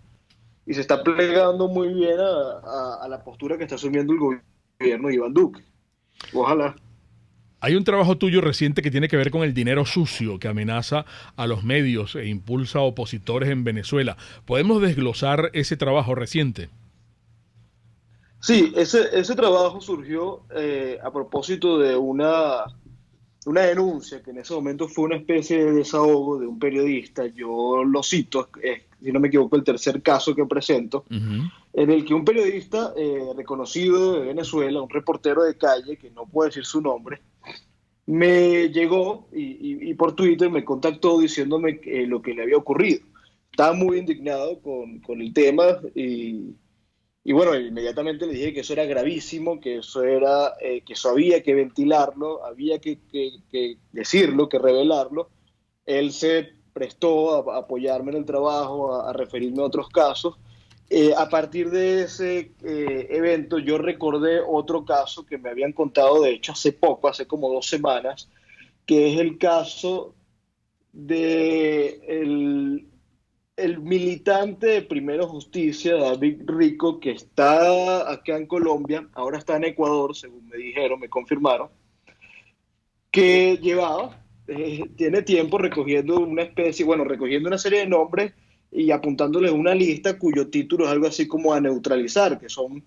S9: y se está plegando muy bien a la postura que está asumiendo el gobierno de Iván Duque. Ojalá.
S2: Hay un trabajo tuyo reciente que tiene que ver con el dinero sucio que amenaza a los medios e impulsa a opositores en Venezuela. ¿Podemos desglosar ese trabajo reciente?
S9: Sí, ese trabajo surgió a propósito de una denuncia que en ese momento fue una especie de desahogo de un periodista. Yo lo cito, si no me equivoco, el tercer caso que presento, uh-huh, en el que un periodista reconocido de Venezuela, un reportero de calle, que no puedo decir su nombre, me llegó y por Twitter me contactó diciéndome lo que le había ocurrido. estaba muy indignado con el tema y bueno, inmediatamente le dije que eso era gravísimo, que eso había que ventilarlo, había que decirlo, que revelarlo. Él se prestó a apoyarme en el trabajo, a referirme a otros casos. A partir de ese evento yo recordé otro caso que me habían contado, de hecho, hace poco, hace como 2 semanas, que es el caso de el militante de Primero Justicia, David Rico, que está acá en Colombia, ahora está en Ecuador, según me dijeron, me confirmaron, que tiene tiempo recogiendo una serie de nombres y apuntándoles una lista cuyo título es algo así como a neutralizar, que son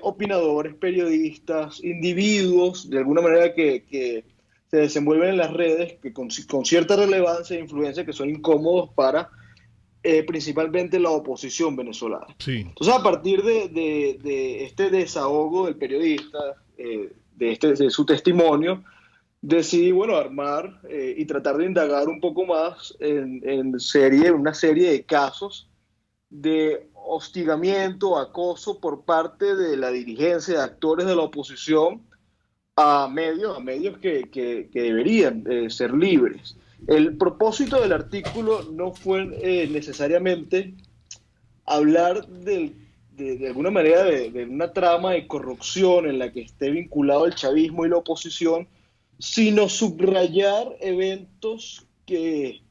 S9: opinadores, periodistas, individuos, de alguna manera que se desenvuelven en las redes, que con cierta relevancia e influencia, que son incómodos para principalmente la oposición venezolana.
S2: Sí.
S9: Entonces, a partir de este desahogo del periodista, de su testimonio, decidí, armar y tratar de indagar un poco más en una serie de casos de hostigamiento, acoso por parte de la dirigencia de actores de la oposición a medios que deberían ser libres. El propósito del artículo no fue necesariamente hablar de alguna manera de una trama de corrupción en la que esté vinculado el chavismo y la oposición, sino subrayar eventos que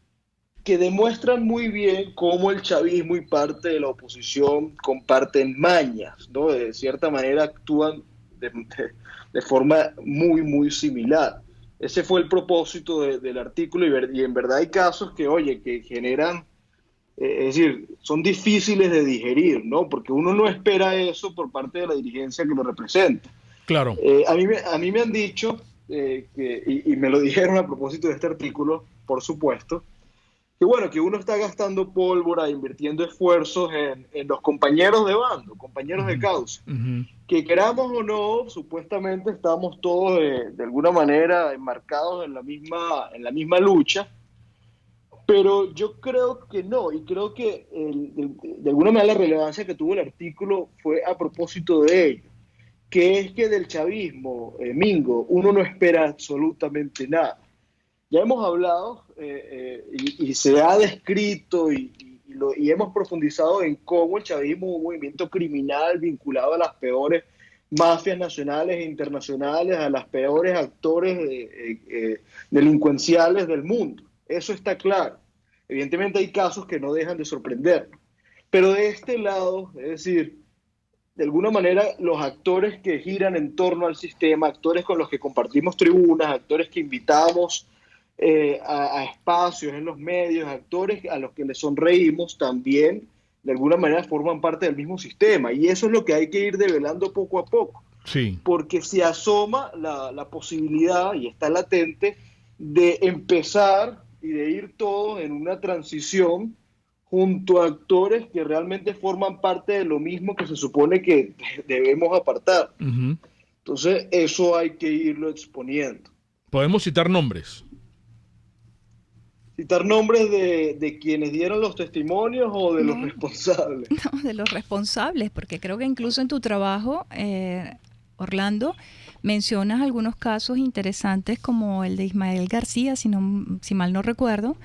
S9: demuestran muy bien cómo el chavismo y parte de la oposición comparten mañas, ¿no? De cierta manera actúan de forma muy, muy similar. Ese fue el propósito del artículo y en verdad hay casos que generan, es decir, son difíciles de digerir, ¿no? Porque uno no espera eso por parte de la dirigencia que lo representa.
S2: Claro.
S9: A mí me han dicho, y me lo dijeron a propósito de este artículo, por supuesto, que uno está gastando pólvora, invirtiendo esfuerzos en los compañeros de bando, compañeros de causa.
S2: Uh-huh.
S9: Que queramos o no, supuestamente estamos todos de alguna manera enmarcados en la misma lucha, pero yo creo que no, y creo que de alguna manera la relevancia que tuvo el artículo fue a propósito de ello, que es que del chavismo, Mingo, uno no espera absolutamente nada. Ya hemos hablado y se ha descrito y hemos profundizado en cómo el chavismo es un movimiento criminal vinculado a las peores mafias nacionales e internacionales, a los peores actores delincuenciales del mundo. Eso está claro. Evidentemente hay casos que no dejan de sorprendernos. Pero de este lado, es decir, de alguna manera los actores que giran en torno al sistema, actores con los que compartimos tribunas, actores que invitamos a espacios en los medios, actores a los que les sonreímos, también de alguna manera forman parte del mismo sistema, y eso es lo que hay que ir develando poco a poco.
S2: Sí.
S9: Porque se asoma la posibilidad, y está latente, de empezar y de ir todos en una transición junto a actores que realmente forman parte de lo mismo que se supone que debemos apartar.
S2: Uh-huh.
S9: Entonces eso hay que irlo exponiendo.
S2: ¿Podemos citar nombres?
S9: ¿Citar nombres de quienes dieron los testimonios o de los responsables?
S1: No, de los responsables, porque creo que incluso en tu trabajo, Orlando, mencionas algunos casos interesantes como el de Ismael García, si mal no recuerdo,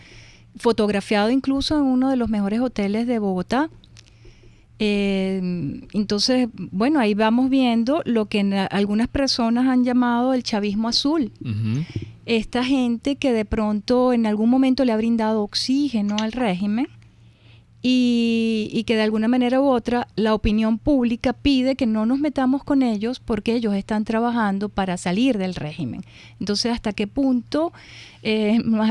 S1: fotografiado incluso en uno de los mejores hoteles de Bogotá. Entonces, bueno, ahí vamos viendo lo que algunas personas han llamado el chavismo azul. Uh-huh. Esta gente que de pronto en algún momento le ha brindado oxígeno al régimen y que de alguna manera u otra la opinión pública pide que no nos metamos con ellos porque ellos están trabajando para salir del régimen. Entonces, ¿hasta qué punto?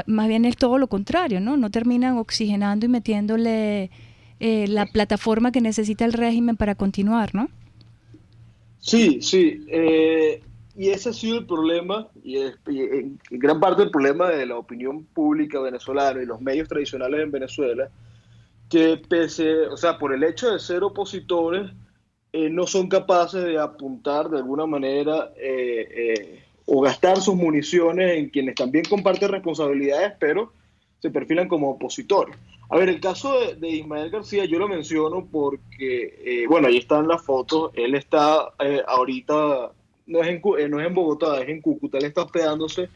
S1: Más bien es todo lo contrario, ¿no? No terminan oxigenando y metiéndole la plataforma que necesita el régimen para continuar, ¿no?
S9: Sí. Y ese ha sido el problema, y en gran parte el problema de la opinión pública venezolana y los medios tradicionales en Venezuela, que por el hecho de ser opositores, no son capaces de apuntar de alguna manera o gastar sus municiones en quienes también comparten responsabilidades, pero se perfilan como opositores. A ver, el caso de Ismael García yo lo menciono porque, bueno, ahí están las fotos. Él está ahorita, no es en Bogotá, es en Cúcuta. Él está hospedándose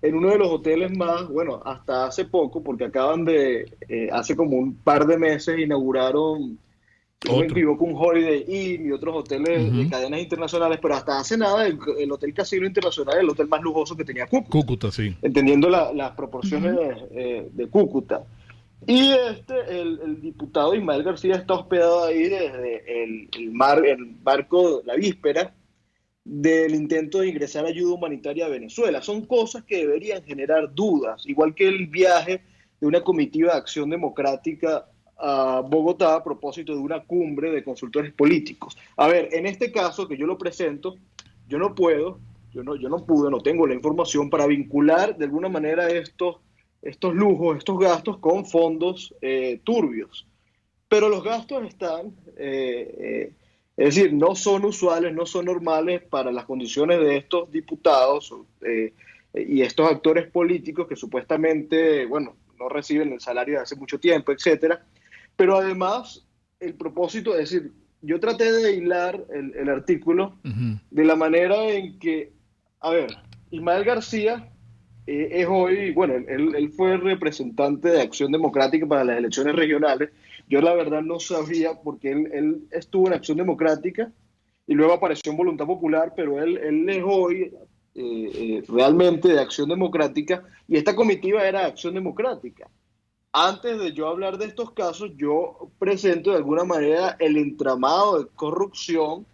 S9: en uno de los hoteles más, bueno, hasta hace poco, porque acaban hace como un par de meses inauguraron, si no me equivoco, un Holiday Inn y otros hoteles de cadenas internacionales, pero hasta hace nada el Hotel Casino Internacional es el hotel más lujoso que tenía Cúcuta.
S2: Cúcuta, sí.
S9: Entendiendo las proporciones de Cúcuta. Y el diputado Ismael García está hospedado ahí desde el barco, la víspera del intento de ingresar ayuda humanitaria a Venezuela. Son cosas que deberían generar dudas, igual que el viaje de una comitiva de Acción Democrática a Bogotá a propósito de una cumbre de consultores políticos. A ver, en este caso que yo lo presento, yo no tengo la información para vincular de alguna manera estos lujos, estos gastos con fondos turbios. Pero los gastos están, es decir, no son usuales, no son normales para las condiciones de estos diputados y estos actores políticos que supuestamente, bueno, no reciben el salario de hace mucho tiempo, etcétera. Pero además, el propósito, es decir, yo traté de hilar el artículo de la manera en que, a ver, Ismael García es hoy, bueno, él fue representante de Acción Democrática para las elecciones regionales. Yo la verdad no sabía porque él estuvo en Acción Democrática y luego apareció en Voluntad Popular, pero él es hoy realmente de Acción Democrática y esta comitiva era de Acción Democrática. Antes de yo hablar de estos casos, yo presento de alguna manera el entramado de corrupción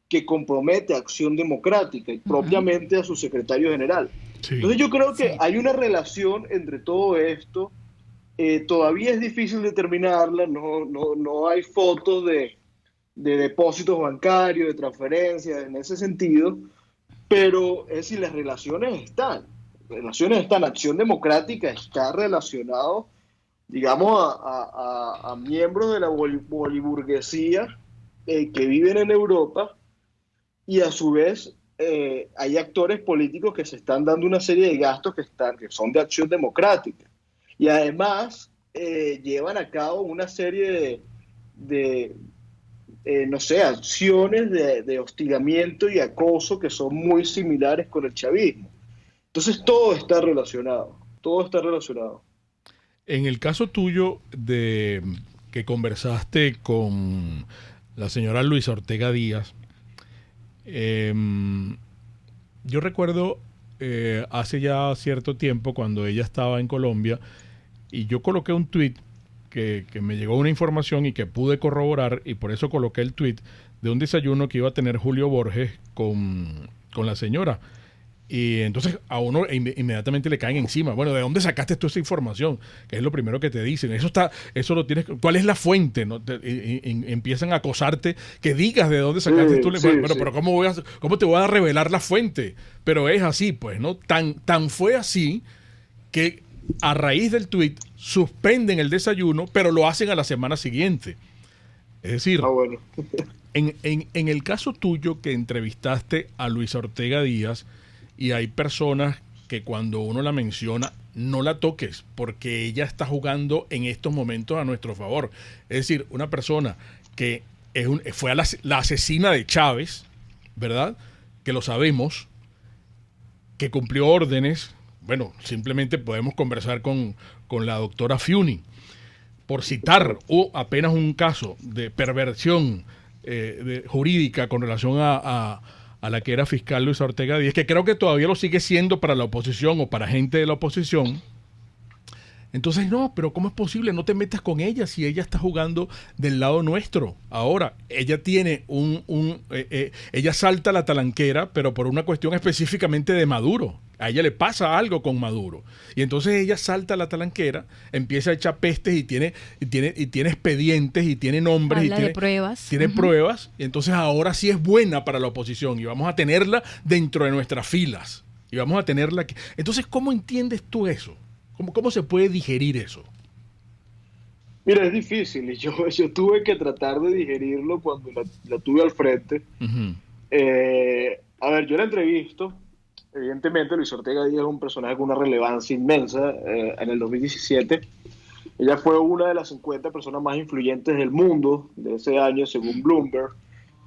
S9: que compromete a Acción Democrática y propiamente a su secretario general. Sí. Entonces yo creo que hay una relación entre todo esto. Todavía es difícil determinarla, no hay fotos de depósitos bancarios, de transferencias en ese sentido, pero es decir, las relaciones están. Acción Democrática está relacionado, digamos, a miembros de la boliburguesía que viven en Europa y a su vez hay actores políticos que se están dando una serie de gastos que son de Acción Democrática. Y además llevan a cabo una serie de acciones de hostigamiento y acoso que son muy similares con el chavismo. Entonces todo está relacionado.
S2: En el caso tuyo de que conversaste con la señora Luisa Ortega Díaz, yo recuerdo hace ya cierto tiempo cuando ella estaba en Colombia y yo coloqué un tweet que me llegó una información y que pude corroborar y por eso coloqué el tweet de un desayuno que iba a tener Julio Borges con la señora. Y entonces a uno inmediatamente le caen encima. Bueno, ¿de dónde sacaste toda esa información? Que es lo primero que te dicen. Eso lo tienes. ¿Cuál es la fuente? ¿No? Empiezan a acosarte que digas de dónde sacaste tú. Bueno, pero ¿cómo te voy a revelar la fuente? Pero es así, pues, ¿no? Tan fue así que a raíz del tuit suspenden el desayuno, pero lo hacen a la semana siguiente. Es decir,
S9: bueno.
S2: en el caso tuyo que entrevistaste a Luisa Ortega Díaz, y hay personas que cuando uno la menciona, no la toques, porque ella está jugando en estos momentos a nuestro favor. Es decir, una persona que fue la asesina de Chávez, ¿verdad? Que lo sabemos, que cumplió órdenes. Bueno, simplemente podemos conversar con la doctora Fiuni, por citar apenas un caso de perversión jurídica con relación a la que era fiscal Luisa Ortega Díaz, que creo que todavía lo sigue siendo para la oposición o para gente de la oposición. Entonces, no, pero ¿cómo es posible? No te metas con ella si ella está jugando del lado nuestro. Ahora, ella tiene ella salta la talanquera, pero por una cuestión específicamente de Maduro. A ella le pasa algo con Maduro. Y entonces ella salta la talanquera, empieza a echar pestes y tiene expedientes y tiene nombres.
S1: Habla de pruebas.
S2: Tiene pruebas. Y entonces ahora sí es buena para la oposición y vamos a tenerla dentro de nuestras filas. Y vamos a tenerla aquí. Entonces, ¿cómo entiendes tú eso? ¿Cómo se puede digerir eso?
S9: Mira, es difícil y yo tuve que tratar de digerirlo cuando la tuve al frente.
S2: Uh-huh.
S9: A ver, yo la entrevisto evidentemente Luis Ortega Díaz es un personaje con una relevancia inmensa. En el 2017 ella fue una de las 50 personas más influyentes del mundo de ese año, según Bloomberg.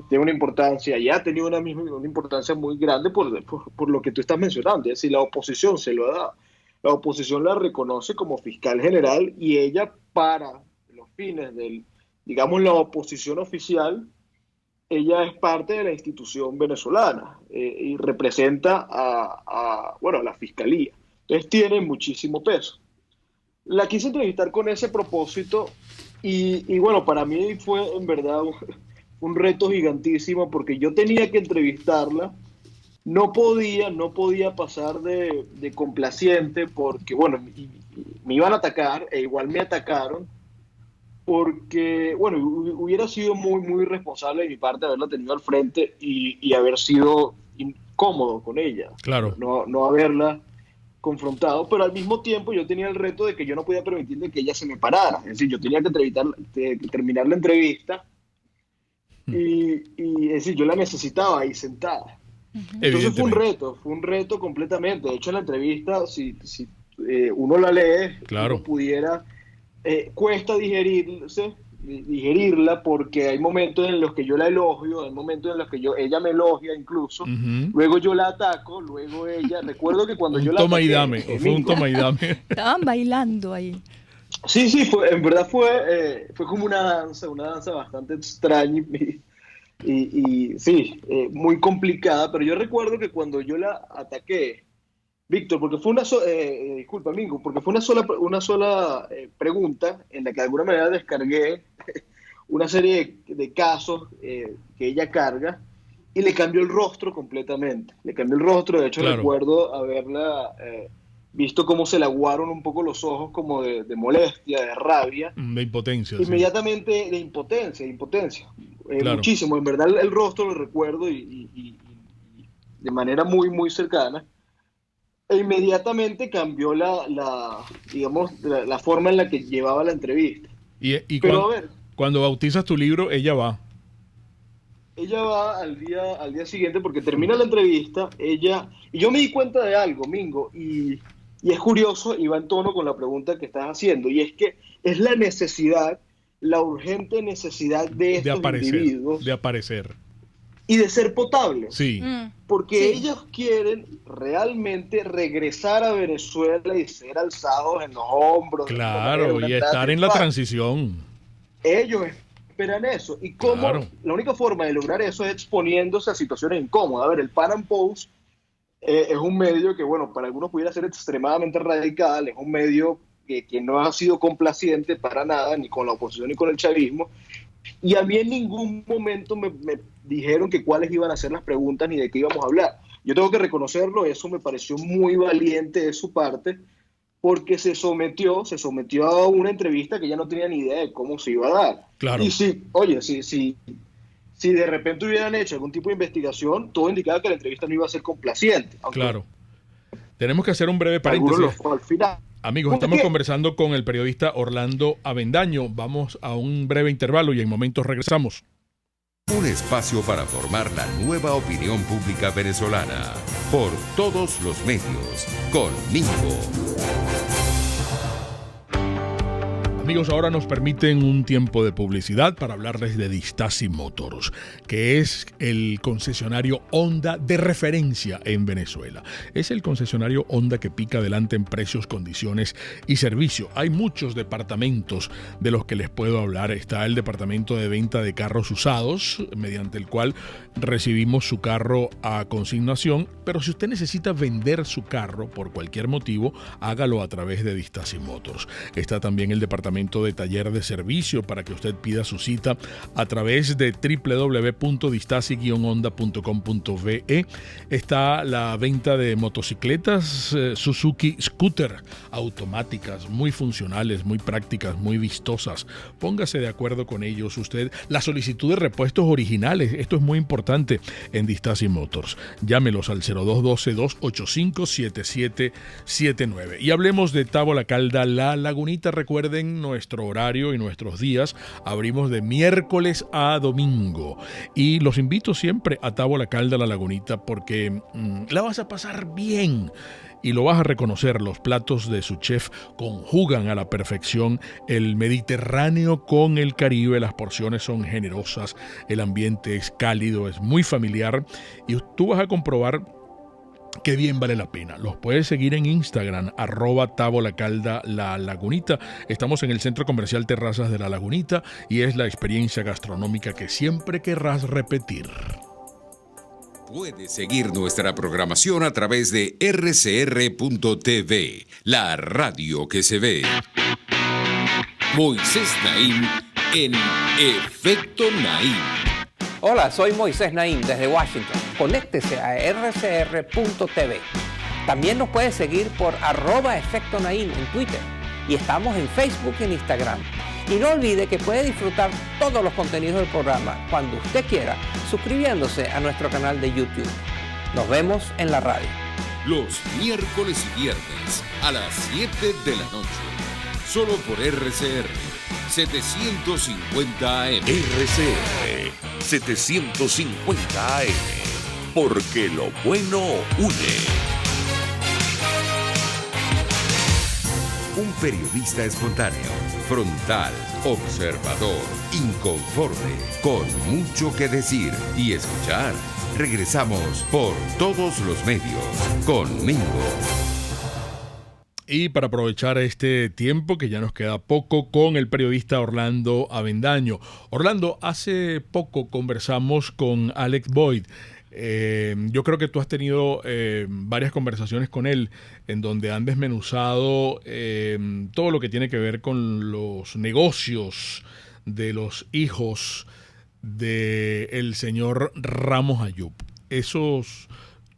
S9: Tiene una importancia, y ha tenido una importancia muy grande por lo que tú estás mencionando. Es decir, la oposición se lo ha dado. La oposición la reconoce como fiscal general y ella, para los fines digamos, la oposición oficial, ella es parte de la institución venezolana y representa a la fiscalía. Entonces tiene muchísimo peso. La quise entrevistar con ese propósito y bueno, para mí fue en verdad un reto gigantísimo porque yo tenía que entrevistarla. No podía pasar de complaciente porque, bueno, me iban a atacar e igual me atacaron porque, bueno, hubiera sido muy, muy irresponsable de mi parte haberla tenido al frente y haber sido incómodo con ella.
S2: Claro.
S9: No haberla confrontado, pero al mismo tiempo yo tenía el reto de que yo no podía permitirle que ella se me parara. Es decir, yo tenía que terminar la entrevista y es decir, yo la necesitaba ahí sentada. Entonces fue un reto completamente. De hecho, en la entrevista, si uno la lee,
S2: claro,
S9: uno pudiera, cuesta digerirla porque hay momentos en los que yo la elogio, hay momentos en los que ella me elogia incluso, luego yo la ataco, luego ella, recuerdo que cuando yo la
S2: toma
S9: ataqué,
S2: y dame, fue un toma y dame.
S1: Estaban bailando ahí.
S9: Sí, en verdad fue como una danza bastante extraña y sí, muy complicada, pero yo recuerdo que cuando yo la ataqué, Víctor, porque fue disculpa, Mingo, porque fue una sola pregunta en la que de alguna manera descargué una serie de casos que ella carga y le cambió el rostro completamente. Le cambió el rostro, de hecho claro, recuerdo haberla visto cómo se le aguaron un poco los ojos como de molestia, de rabia.
S2: De impotencia.
S9: Inmediatamente, sí. De impotencia.
S2: Claro.
S9: Muchísimo, en verdad el rostro lo recuerdo y de manera muy, muy cercana. E inmediatamente cambió la forma en la que llevaba la entrevista.
S2: Pero cuando bautizas tu libro, ella va.
S9: Ella va al día siguiente porque termina la entrevista, y yo me di cuenta de algo, Mingo, y es curioso y va en tono con la pregunta que estás haciendo, y es que es la urgente necesidad de estos individuos
S2: de aparecer
S9: y de ser potables.
S2: Sí.
S9: Porque ellos quieren realmente regresar a Venezuela y ser alzados en los hombros.
S2: Claro, y estar en la transición.
S9: Ellos esperan eso. Y cómo la única forma de lograr eso es exponiéndose a situaciones incómodas. A ver, el Pan Am Post es un medio que, bueno, para algunos pudiera ser extremadamente radical, es un medio que no ha sido complaciente para nada, ni con la oposición ni con el chavismo. Y a mí en ningún momento me dijeron que cuáles iban a ser las preguntas ni de qué íbamos a hablar. Yo tengo que reconocerlo, eso me pareció muy valiente de su parte, porque se sometió a una entrevista que ella no tenía ni idea de cómo se iba a dar.
S2: Claro.
S9: Y si de repente hubieran hecho algún tipo de investigación, todo indicaba que la entrevista no iba a ser complaciente.
S2: Claro. Tenemos que hacer un breve paréntesis.
S9: Al final.
S2: Amigos, estamos conversando con el periodista Orlando Avendaño. Vamos a un breve intervalo y en momentos regresamos.
S3: Un espacio para formar la nueva opinión pública venezolana. Por todos los medios. Con Mingo.
S2: Amigos, ahora nos permiten un tiempo de publicidad para hablarles de Distasi Motors, que es el concesionario Honda de referencia en Venezuela. Es el concesionario Honda que pica adelante en precios, condiciones y servicio. Hay muchos departamentos de los que les puedo hablar. Está el departamento de venta de carros usados, mediante el cual recibimos su carro a consignación, pero si usted necesita vender su carro por cualquier motivo, hágalo a través de Distasi Motors. Está también el departamento de taller de servicio para que usted pida su cita a través de www.distasi-honda.com.ve. Está la venta de motocicletas Suzuki Scooter automáticas, muy funcionales, muy prácticas, muy vistosas. Póngase de acuerdo con ellos usted. La solicitud de repuestos originales, esto es muy importante en Distasi Motors. Llámelos al 0212-285-7779. Y hablemos de Tabo La Calda, La Lagunita. Recuerden, nuestro horario y nuestros días. Abrimos de miércoles a domingo. Y los invito siempre a Tabo La Calda, La Lagunita, porque la vas a pasar bien. Y lo vas a reconocer, los platos de su chef conjugan a la perfección el Mediterráneo con el Caribe, las porciones son generosas, el ambiente es cálido, es muy familiar y tú vas a comprobar que bien vale la pena. Los puedes seguir en Instagram, @TaboLaCalda La Lagunita. Estamos en el Centro Comercial Terrazas de La Lagunita y es la experiencia gastronómica que siempre querrás repetir.
S3: Puedes seguir nuestra programación a través de rcr.tv, la radio que se ve. Moisés Naim en Efecto Naim.
S10: Hola, soy Moisés Naim desde Washington. Conéctese a rcr.tv. También nos puede seguir por @Efecto Naim en Twitter. Y estamos en Facebook y en Instagram. Y no olvide que puede disfrutar todos los contenidos del programa cuando usted quiera, suscribiéndose a nuestro canal de YouTube. Nos vemos en la radio.
S3: Los miércoles y viernes a las 7 de la noche. Solo por RCR 750 AM.
S8: RCR 750 AM. Porque lo bueno une.
S3: Un periodista espontáneo, frontal, observador, inconforme, con mucho que decir y escuchar. Regresamos por todos los medios con Mingo.
S2: Y para aprovechar este tiempo, que ya nos queda poco, con el periodista Orlando Avendaño. Orlando, hace poco conversamos con Alex Boyd. Yo creo que tú has tenido varias conversaciones con él en donde han desmenuzado todo lo que tiene que ver con los negocios de los hijos del señor Ramos Ayub.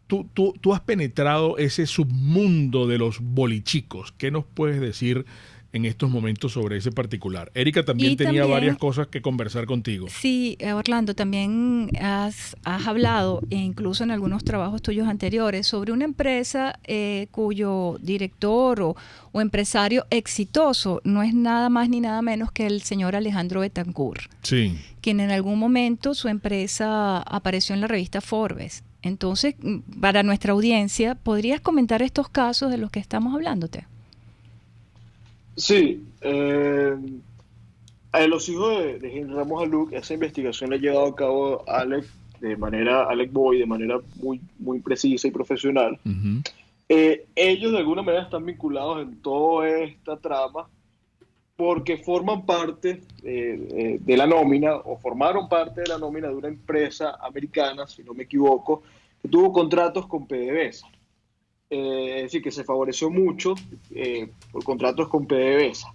S2: Tú has penetrado ese submundo de los bolichicos. ¿Qué nos puedes decir en estos momentos sobre ese particular? Erika también tenía varias cosas que conversar contigo.
S1: Sí, Orlando, también has hablado, e incluso en algunos trabajos tuyos anteriores, sobre una empresa cuyo director o empresario exitoso no es nada más ni nada menos que el señor Alejandro Betancourt.
S2: Sí.
S1: Quien en algún momento su empresa apareció en la revista Forbes. Entonces, para nuestra audiencia, ¿podrías comentar estos casos de los que estamos hablándote?
S9: Sí, a los hijos de Henry Ramos Ayub, esa investigación la ha llevado a cabo Alex Boyd de manera muy, muy precisa y profesional.
S2: Uh-huh.
S9: Ellos de alguna manera están vinculados en toda esta trama porque forman parte de la nómina, o formaron parte de la nómina de una empresa americana, si no me equivoco, que tuvo contratos con PDVSA. Es decir, que se favoreció mucho por contratos con PDVSA.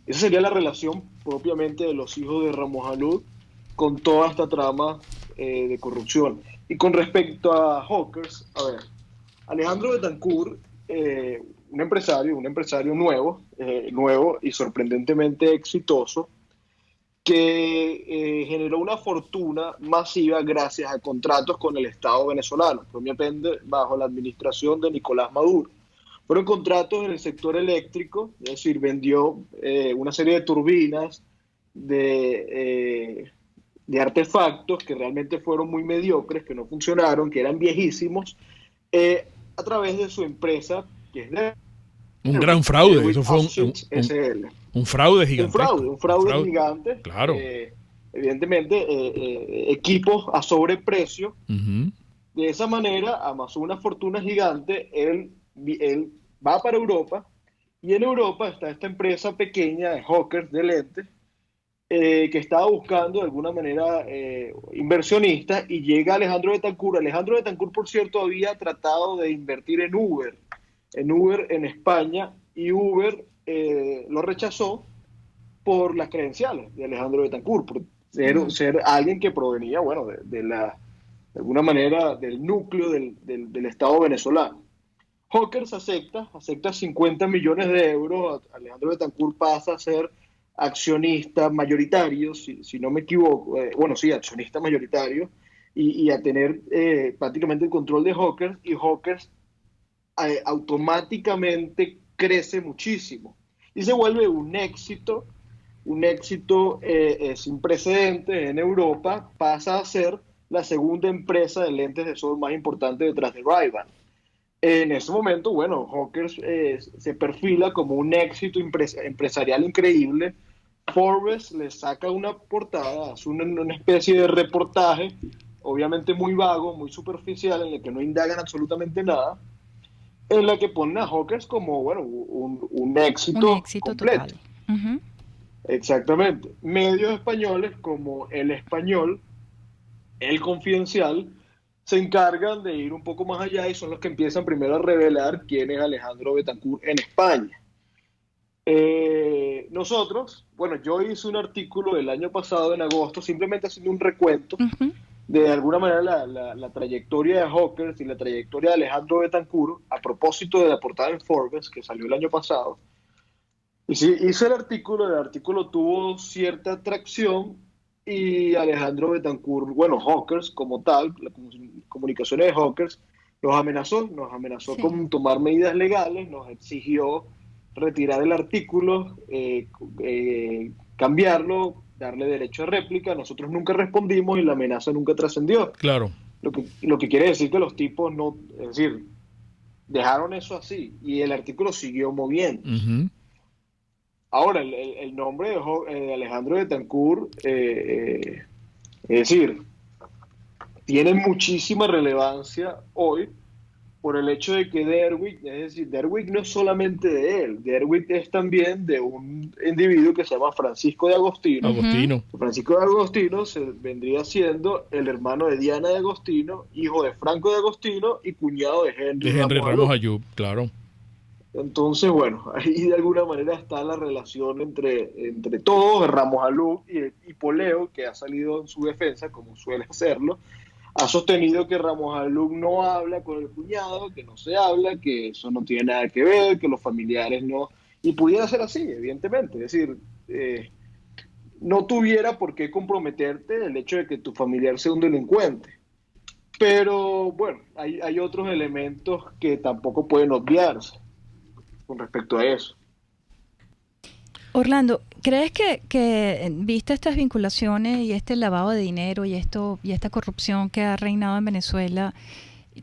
S9: Esa sería la relación propiamente de los hijos de Ramos Ayub con toda esta trama de corrupción. Y con respecto a Hawkers, a ver, Alejandro Betancourt, un empresario nuevo y sorprendentemente exitoso, que generó una fortuna masiva gracias a contratos con el Estado venezolano, propiamente bajo la administración de Nicolás Maduro. Fueron contratos en el sector eléctrico, es decir, vendió una serie de turbinas, de artefactos que realmente fueron muy mediocres, que no funcionaron, que eran viejísimos, a través de su empresa, que es de...
S2: Un gran fraude, eso fue un fraude gigante.
S9: Un fraude gigante.
S2: Claro.
S9: Evidentemente, equipos a sobreprecio.
S2: Uh-huh.
S9: De esa manera amasó una fortuna gigante. Él va para Europa, y en Europa está esta empresa pequeña de Hawkers de lentes, que estaba buscando de alguna manera inversionistas, y llega Alejandro Betancourt. Alejandro Betancourt, por cierto, había tratado de invertir en Uber en España, y Uber lo rechazó por las credenciales de Alejandro Betancourt, por ser alguien que provenía, bueno, de alguna manera del núcleo del Estado venezolano. Hawkers acepta 50 millones de euros. Alejandro Betancourt pasa a ser accionista mayoritario, si no me equivoco, accionista mayoritario, y a tener prácticamente el control de Hawkers, y Hawkers automáticamente crece muchísimo. y se vuelve un éxito sin precedentes en Europa. Pasa a ser la segunda empresa de lentes de sol más importante detrás de Ray-Ban. En ese momento, bueno, Hawkers se perfila como un éxito empresarial increíble. Forbes le saca una portada, hace una especie de reportaje, obviamente muy vago, muy superficial, en el que no indagan absolutamente nada, en la que ponen a Hawkers como, bueno, un éxito completo.
S1: Total. Uh-huh.
S9: Exactamente. Medios españoles como El Español, El Confidencial, se encargan de ir un poco más allá y son los que empiezan primero a revelar quién es Alejandro Betancourt en España. Nosotros, bueno, yo hice un artículo el año pasado, en agosto, simplemente haciendo un recuento de alguna manera la trayectoria de Hawkers y la trayectoria de Alejandro Betancourt, a propósito de la portada en Forbes, que salió el año pasado. Y sí, hice el artículo tuvo cierta atracción, y Alejandro Betancourt, bueno, Hawkers como tal, las comunicaciones de Hawkers, nos amenazó con tomar medidas legales, nos exigió retirar el artículo, cambiarlo, darle derecho a réplica. Nosotros nunca respondimos y la amenaza nunca trascendió.
S2: Claro.
S9: Lo que quiere decir que los tipos no, es decir, dejaron eso así y el artículo siguió moviendo.
S2: Uh-huh.
S9: Ahora, el nombre de Alejandro Betancourt, es decir, tiene muchísima relevancia hoy por el hecho de que Derwick no es solamente de él, Derwick es también de un individuo que se llama Francisco de Agostino. Francisco de Agostino vendría siendo el hermano de Diana de Agostino, hijo de Franco de Agostino y cuñado de Henry
S2: Ramos Ayub, claro.
S9: Entonces, bueno, ahí de alguna manera está la relación entre todos. Ramos Ayub y Poleo, que ha salido en su defensa, como suele hacerlo, ha sostenido que Ramos Ayub no habla con el cuñado, que no se habla, que eso no tiene nada que ver, que los familiares no... Y pudiera ser así, evidentemente. Es decir, no tuviera por qué comprometerte el hecho de que tu familiar sea un delincuente. Pero, bueno, hay otros elementos que tampoco pueden obviarse con respecto a eso.
S1: Orlando, ¿crees que viste estas vinculaciones y este lavado de dinero y esta corrupción que ha reinado en Venezuela,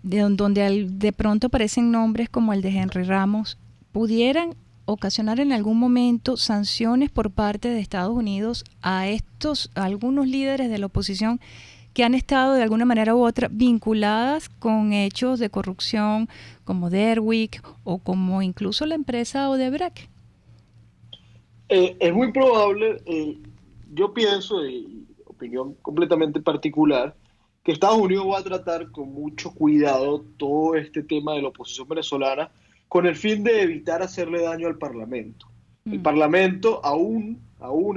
S1: donde de pronto aparecen nombres como el de Henry Ramos, pudieran ocasionar en algún momento sanciones por parte de Estados Unidos a algunos líderes de la oposición que han estado de alguna manera u otra vinculadas con hechos de corrupción como Derwick o como incluso la empresa Odebrecht?
S9: Es muy probable, yo pienso, y opinión completamente particular, que Estados Unidos va a tratar con mucho cuidado todo este tema de la oposición venezolana con el fin de evitar hacerle daño al Parlamento. El Parlamento aún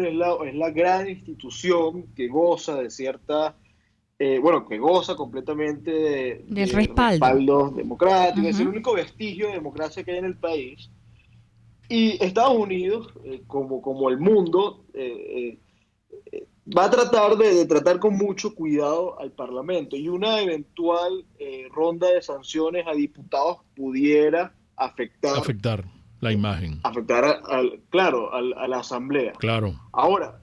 S9: es la gran institución que goza de cierta... que goza completamente
S1: del respaldo
S9: democrático. Uh-huh. Es el único vestigio de democracia que hay en el país. Y Estados Unidos, como el mundo, va a tratar de tratar con mucho cuidado al Parlamento. Y una eventual ronda de sanciones a diputados pudiera afectar
S2: la imagen.
S9: Afectar, a la Asamblea.
S2: Claro.
S9: Ahora,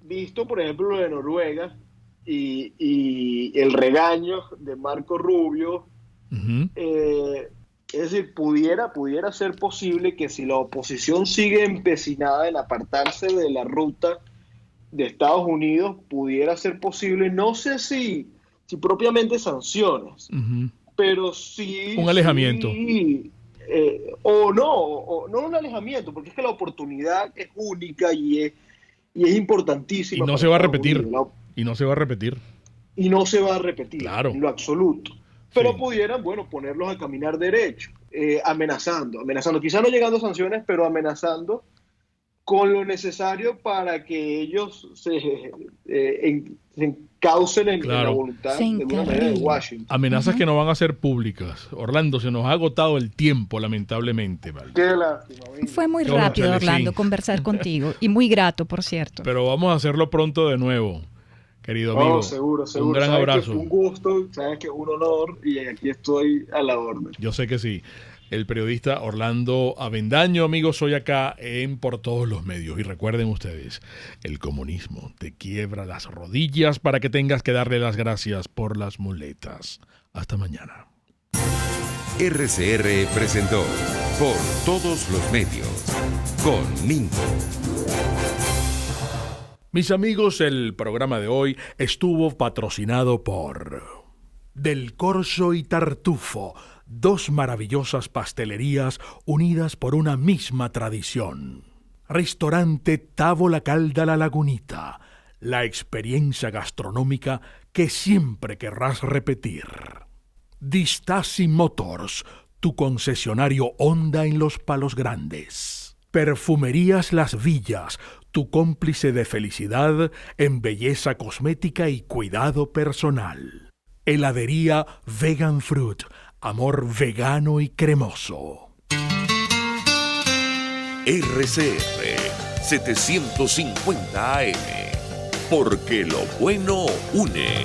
S9: visto, por ejemplo, lo de Noruega, y el regaño de Marco Rubio, uh-huh. Es decir, pudiera ser posible que si la oposición sigue empecinada en apartarse de la ruta de Estados Unidos, pudiera ser posible, no sé si propiamente sanciones, uh-huh. pero sí...
S2: Un alejamiento.
S9: O no un alejamiento, porque es que la oportunidad es única y es importantísima.
S2: Y no se va a repetir. Y no se va a repetir.
S9: Claro. En lo absoluto. Pero pudieran, ponerlos a caminar derecho, amenazando. Quizá no llegando a sanciones, pero amenazando con lo necesario para que ellos se encaucen en la voluntad de alguna manera de Washington.
S2: Amenazas que no van a ser públicas. Orlando, se nos ha agotado el tiempo, lamentablemente. ¿Vale?
S9: Qué lástima.
S1: Fue muy rápido, Orlando, conversar contigo. Y muy grato, por cierto.
S2: Pero vamos a hacerlo pronto de nuevo. Querido amigo,
S9: seguro.
S2: Un gran abrazo.
S9: Fue un gusto, sabes que es un honor y aquí estoy a la orden.
S2: Yo sé que sí. el periodista Orlando Avendaño. Amigos, hoy acá Por Todos los Medios. Y recuerden ustedes, el comunismo te quiebra las rodillas para que tengas que darle las gracias por las muletas. Hasta mañana.
S3: RCR presentó Por Todos los Medios con Mingo.
S2: Mis amigos, el programa de hoy estuvo patrocinado por Del Corso y Tartufo, dos maravillosas pastelerías unidas por una misma tradición. Restaurante Tavola Calda La Lagunita, la experiencia gastronómica que siempre querrás repetir. Distasi Motors, tu concesionario Honda en Los Palos Grandes. Perfumerías Las Villas, tu cómplice de felicidad en belleza cosmética y cuidado personal. Heladería Vegan Fruit, amor vegano y cremoso.
S8: RCR 750 AM, porque lo bueno une.